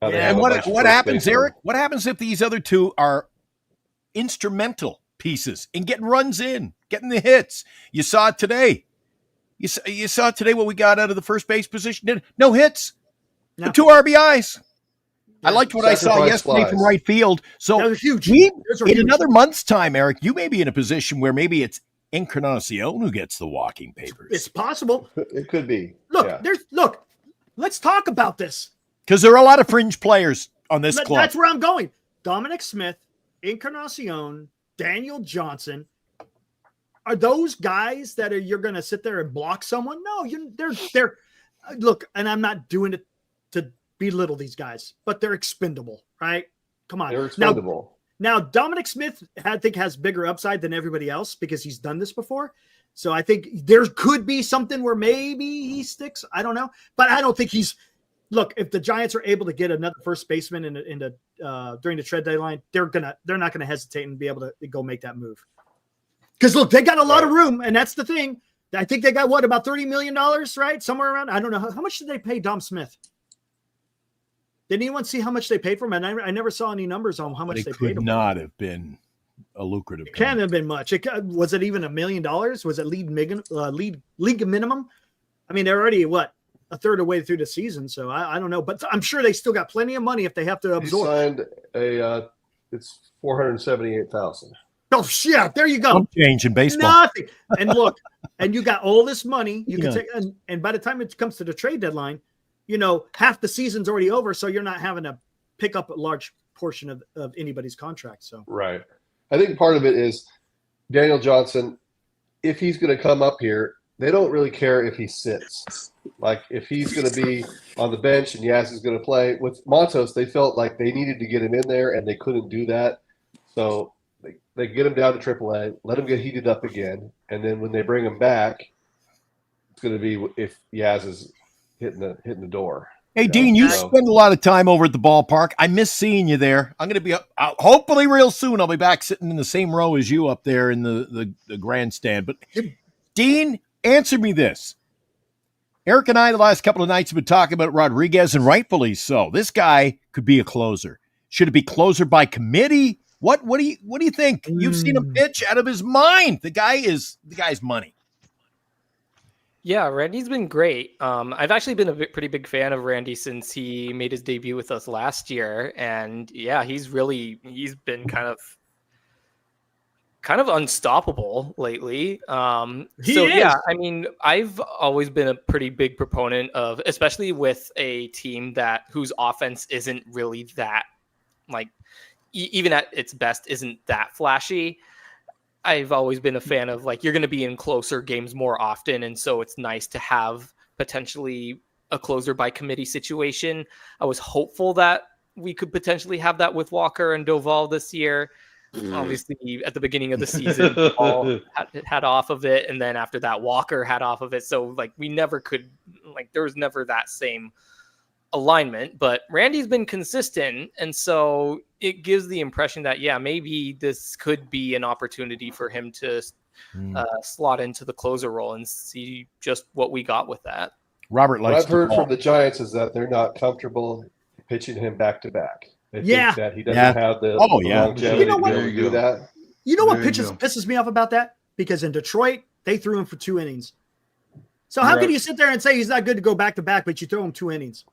And what happens, Eric? What happens if these other two are instrumental pieces in getting runs in, getting the hits? You saw it today. You saw today what we got out of the first base position. No hits, the 2 RBIs. I liked what I saw yesterday from right field. So that was huge. In another month's time, Eric, you may be in a position where maybe it's Encarnacion who gets the walking papers. It's possible. It could be. Look, let's talk about this. Because there are a lot of fringe players on this club. That's where I'm going. Dominic Smith, Encarnacion, Daniel Johnson. Are those guys that you're going to sit there and block someone? No, they're look, and I'm not doing it to belittle these guys, but they're expendable, right? Come on. They're expendable. Now Dominic Smith, I think, has bigger upside than everybody else because he's done this before. So I think there could be something where maybe he sticks. I don't know, but I don't think he's. Look, if the Giants are able to get another first baseman during the trade deadline, they're not gonna hesitate and be able to go make that move. Because look, they got a lot of room, and that's the thing. I think they got about $30 million, right? Somewhere around. I don't know how much did they pay Dom Smith. Did anyone see how much they paid for him? And I never saw any numbers on how much they paid him. Could not have been a lucrative. It can't have been much. Was it even $1 million? Was it league minimum? I mean, they're already a third of the way through the season, so I don't know. But I'm sure they still got plenty of money if they have to absorb. He signed it's $478,000. Oh shit! There you go. Some change in baseball. Nothing. And look, and you got all this money. You can take, and by the time it comes to the trade deadline, half the season's already over, so you're not having to pick up a large portion of anybody's contract. So right. I think part of it is Daniel Johnson. If he's going to come up here, they don't really care if he sits. Like if he's going to be on the bench and Yaz is going to play with Matos, they felt like they needed to get him in there and they couldn't do that. So they get him down to AAA, let him get heated up again, and then when they bring him back, it's going to be if Yaz is hitting the door. Hey, Dean, you spend a lot of time over at the ballpark. I miss seeing you there. I'm going to be hopefully real soon. I'll be back sitting in the same row as you up there in the grandstand. But Dean, answer me this. Eric and I the last couple of nights have been talking about Rodriguez, and rightfully so. This guy could be a closer. Should it be closer by committee? What do you think? You've seen him pitch out of his mind. The guy's money. Yeah, Randy's been great. I've actually been a pretty big fan of Randy since he made his debut with us last year, and yeah, he's been kind of unstoppable lately. Yeah, I mean, I've always been a pretty big proponent of, especially with a team whose offense isn't really that even at its best isn't that flashy. I've always been a fan of you're going to be in closer games more often. And so it's nice to have potentially a closer by committee situation. I was hopeful that we could potentially have that with Walker and Doval this year. Obviously at the beginning of the season, Paul had off of it. And then after that, Walker had off of it. So we never could, there was never that same alignment, but Randy's been consistent. And so it gives the impression that, yeah, maybe this could be an opportunity for him to slot into the closer role and see just what we got with that. Robert likes what I've heard from the Giants is that they're not comfortable pitching him back to back. They think that he doesn't have the longevity to be able to do that. You know what pisses me off about that? Because in Detroit, they threw him for 2 innings. So how can you sit there and say he's not good to go back to back, but you throw him 2 innings?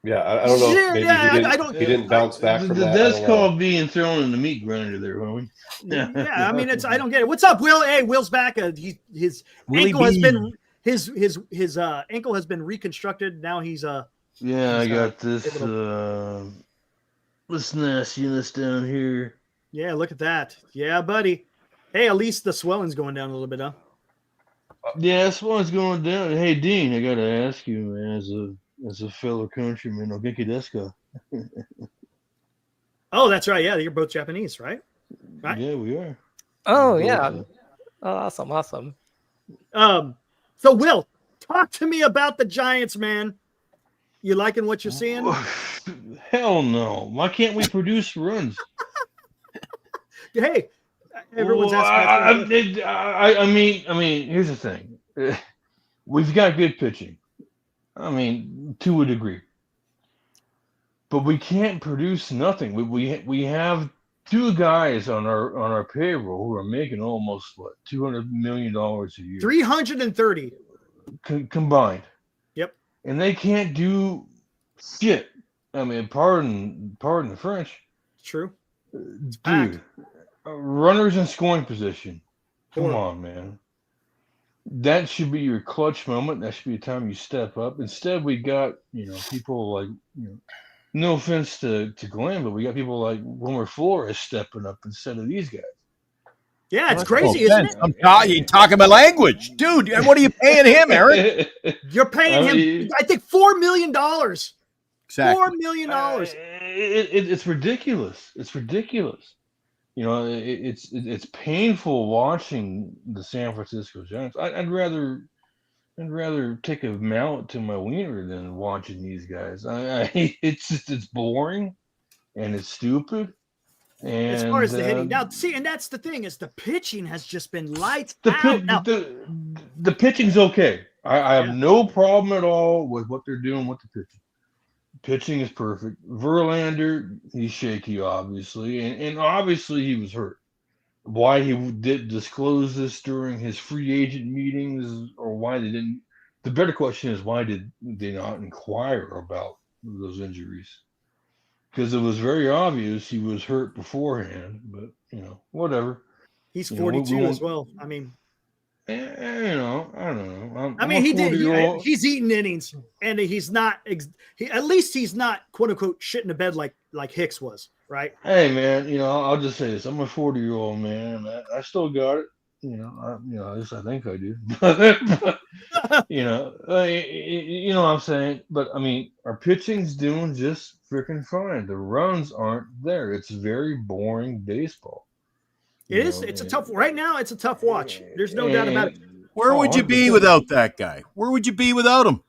Yeah, I don't know. Maybe he didn't bounce back from that. That's called being thrown in the meat grinder there, homie. Yeah, I mean, I don't get it. What's up, Will? Hey, Will's back. His ankle has been his ankle has been reconstructed. Now he's Yeah, I got this nastiness down here. Yeah, look at that. Yeah, buddy. Hey, at least the swelling's going down a little bit, huh? Yeah, that's what's going down. Hey, Dean, I gotta ask you, man, as a fellow countryman, Ogenki desu ka? Oh, that's right. Yeah, you're both Japanese, right? Right. Yeah, we are. Oh, Both, yeah. Awesome. So Will, talk to me about the Giants, man. You liking what you're seeing? Hell no. Why can't we produce runs? Hey, everyone's Well, asking. I mean, here's the thing. We've got good pitching. I mean, to a degree. But we can't produce nothing. We have two guys on our payroll who are making almost what $200 million a year. 330 combined. Yep. And they can't do shit. I mean, pardon the French. True. Dude, runners in scoring position. Come Horrible. on, man. That should be your clutch moment. That should be the time you step up. Instead, we got, people like, no offense to Glenn, but we got people like Wilmer Flores stepping up instead of these guys. Yeah, it's crazy, isn't it? You're talking my language, dude. And what are you paying him, Eric? You're paying him, I think, $4 million. Exactly. $4 million. It's ridiculous. It's ridiculous. It's painful watching the San Francisco Giants. I'd rather take a mallet to my wiener than watching these guys. It's boring and it's stupid. And, as far as the hitting, now see, and that's the thing is the pitching has just been lights out. The pitching's okay. I have no problem at all with what they're doing with the pitching. Pitching is perfect. Verlander, he's shaky, obviously, and obviously he was hurt. Why he did disclose this during his free agent meetings, or why they didn't. The better question is, why did they not inquire about those injuries? Because it was very obvious he was hurt beforehand, but whatever. He's 42 as well. I mean, I don't know. He's eating innings, and he's not. At least he's not "quote unquote" shit in the bed like Hicks was, right? Hey man, I'll just say this: I'm a 40-year-old man. I still got it. At least I think I do. You know what I'm saying. But I mean, our pitching's doing just freaking fine. The runs aren't there. It's very boring baseball. It is. It's a tough. Right now, it's a tough watch. There's no doubt about it. Where would you be without that guy? Where would you be without him?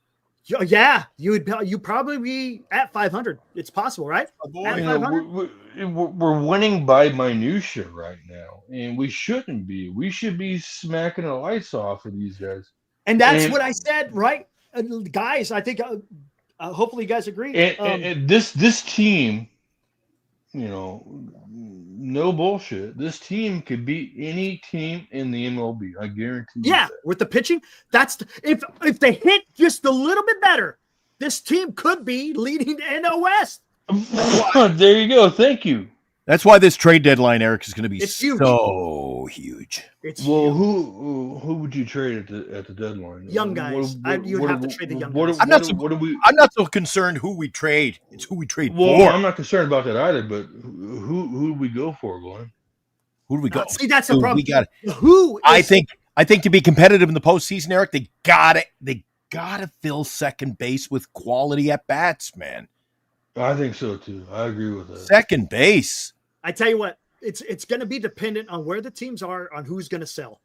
Yeah, you'd probably be at 500. It's possible, right? At 500. We're winning by minutia right now, and we shouldn't be. We should be smacking the lights off of these guys. And that's what I said, right, guys? I think hopefully you guys agree. And this team, no bullshit. This team could beat any team in the MLB. I guarantee. Yeah, with the pitching, if they hit just a little bit better, this team could be leading the NL West. There you go. Thank you. That's why this trade deadline, Eric, is going to be huge. So huge. It's huge. Who would you trade at the deadline? Young guys. You would have to trade the young guys. I'm not so concerned who we trade. It's who we trade for. Well, I'm not concerned about that either. But who do we go for, Glenn? Who do we go? See, that's the problem. Who? I think to be competitive in the postseason, Eric, they gotta fill second base with quality at bats, man. I think so too. I agree with that. Second base. I tell you what, it's going to be dependent on where the teams are, on who's going to sell.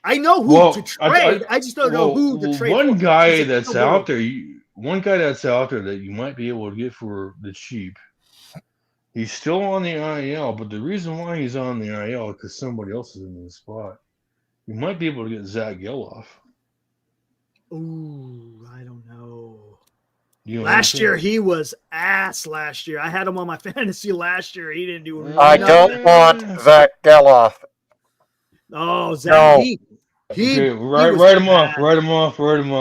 I know who to trade. I just don't know who to trade. One guy that's out there that you might be able to get for the cheap. He's still on the IL, but the reason why he's on the IL is because somebody else is in the spot. You might be able to get Zach Geloff. Ooh, I don't know. Last year he was ass. Last year I had him on my fantasy. Last year he didn't do it. I don't want Zach Geloff. Oh, Zach. No. Write him off.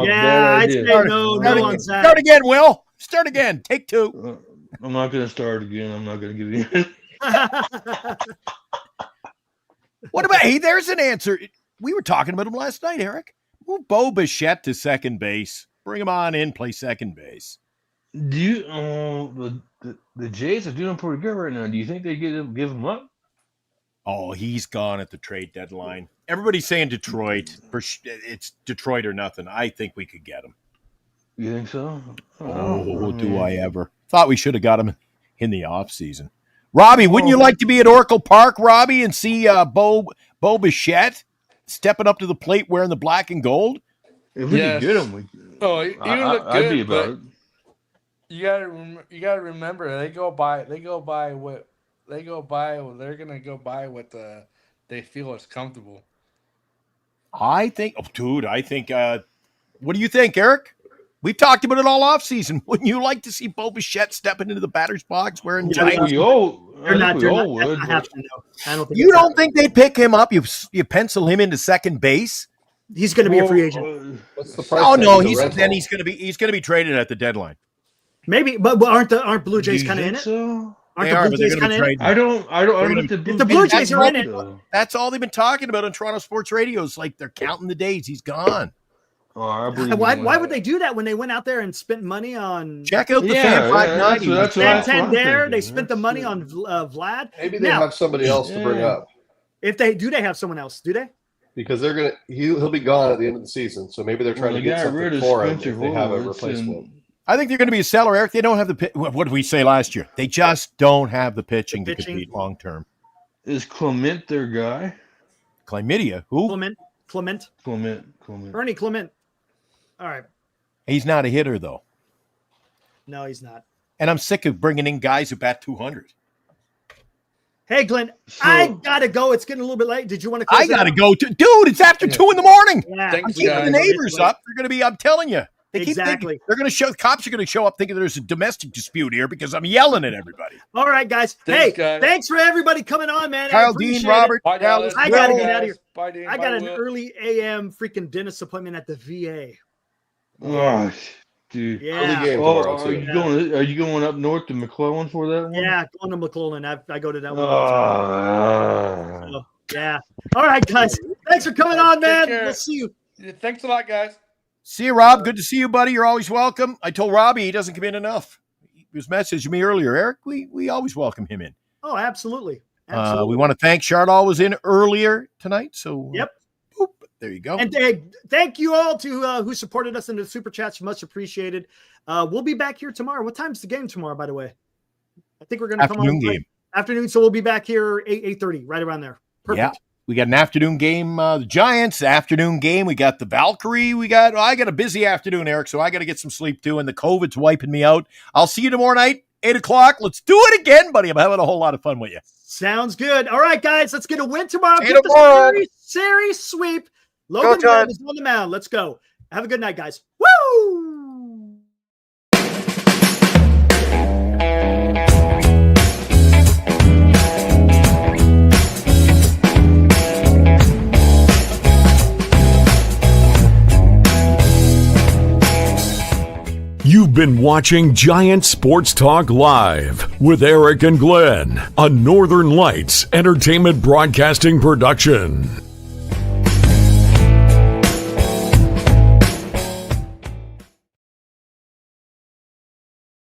Yeah, I'd say no on Zach. Start again, Will. Start again. Take two. I'm not going to start again. I'm not going to give you. What about? Hey, there's an answer. We were talking about him last night, Eric. Move Bo Bichette to second base. Bring him on in, play second base. Do you? The Jays are doing pretty good right now. Do you think they give him up? Oh, he's gone at the trade deadline. Everybody's saying Detroit. It's Detroit or nothing. I think we could get him. You think so? Do I ever? Thought we should have got him in the offseason. Robbie, wouldn't you like to be at Oracle Park, Robbie, and see Bo Bichette stepping up to the plate wearing the black and gold? If we could get him, he look good. I'd be about it. You gotta remember they're gonna go by what they feel is comfortable. I think, what do you think, Eric? We've talked about it all offseason. Wouldn't you like to see Bo Bichette stepping into the batter's box wearing Giants? You don't think they'd pick him up? You pencil him into second base? He's going to be a free agent. What's the price? Oh no, he's going to be traded at the deadline. Maybe, but aren't Blue Jays kind of in it? So? Aren't the Blue Jays kind of in it? I don't think the Blue Jays are in it. That's all they've been talking about on Toronto sports radios. Like they're counting the days. He's gone. Why would they do that when they went out there and spent money on? Check out the Fan 590. Santander. They spent the money on Vlad. Maybe they have somebody else to bring up. If they do, they have someone else. Do they? Because he'll be gone at the end of the season. So maybe they're trying to get something for him if they have a replacement. I think they're going to be a seller, Eric. They don't have the what did we say last year? They just don't have the pitching to compete long term. Is Clement their guy? Chlamydia? Who? Clement. Ernie Clement. All right. He's not a hitter, though. No, he's not. And I'm sick of bringing in guys who bat 200. Hey, Glenn, I got to go. It's getting a little bit late. Did you want to close I got to go. Dude, it's after 2 in the morning. Yeah. I'm keeping the neighbors up. They're going to be, I'm telling you. Exactly. They're going to show, the cops are going to show up thinking there's a domestic dispute here because I'm yelling at everybody. All right, guys. Thanks for everybody coming on, man. Kyle, Dean, Robert. I got to get out of here. Bye, Dean. I got an early AM freaking dentist appointment at the VA. Oh, dude. Yeah. Are you going up north to McClellan for that one? Yeah, going to McClellan. I go to that one. So, yeah. All right, guys. Thanks for coming on, man. We'll see you. Thanks a lot, guys. See you, Rob. Good to see you, buddy. You're always welcome. I told Robbie he doesn't come in enough. He was messaging me earlier. Eric, we always welcome him in. Oh, absolutely. We want to thank Chardal was in earlier tonight. So yep. Boop, there you go. And thank you all to who supported us in the super chats. Much appreciated. We'll be back here tomorrow. What time's the game tomorrow, by the way? I think we're going to come on game. Afternoon. So we'll be back here 8:30, right around there. Perfect. Yeah. We got an afternoon game, the Giants afternoon game. We got the Valkyrie. I got a busy afternoon, Eric, so I got to get some sleep too. And the COVID's wiping me out. I'll see you tomorrow night, 8:00. Let's do it again, buddy. I'm having a whole lot of fun with you. Sounds good. All right, guys, let's get a win tomorrow. Get the series sweep. Logan Webb is on the mound. Let's go. Have a good night, guys. Woo! You've been watching Giant Sports Talk Live with Erik and Glenn, a Northern Lights Entertainment Broadcasting production.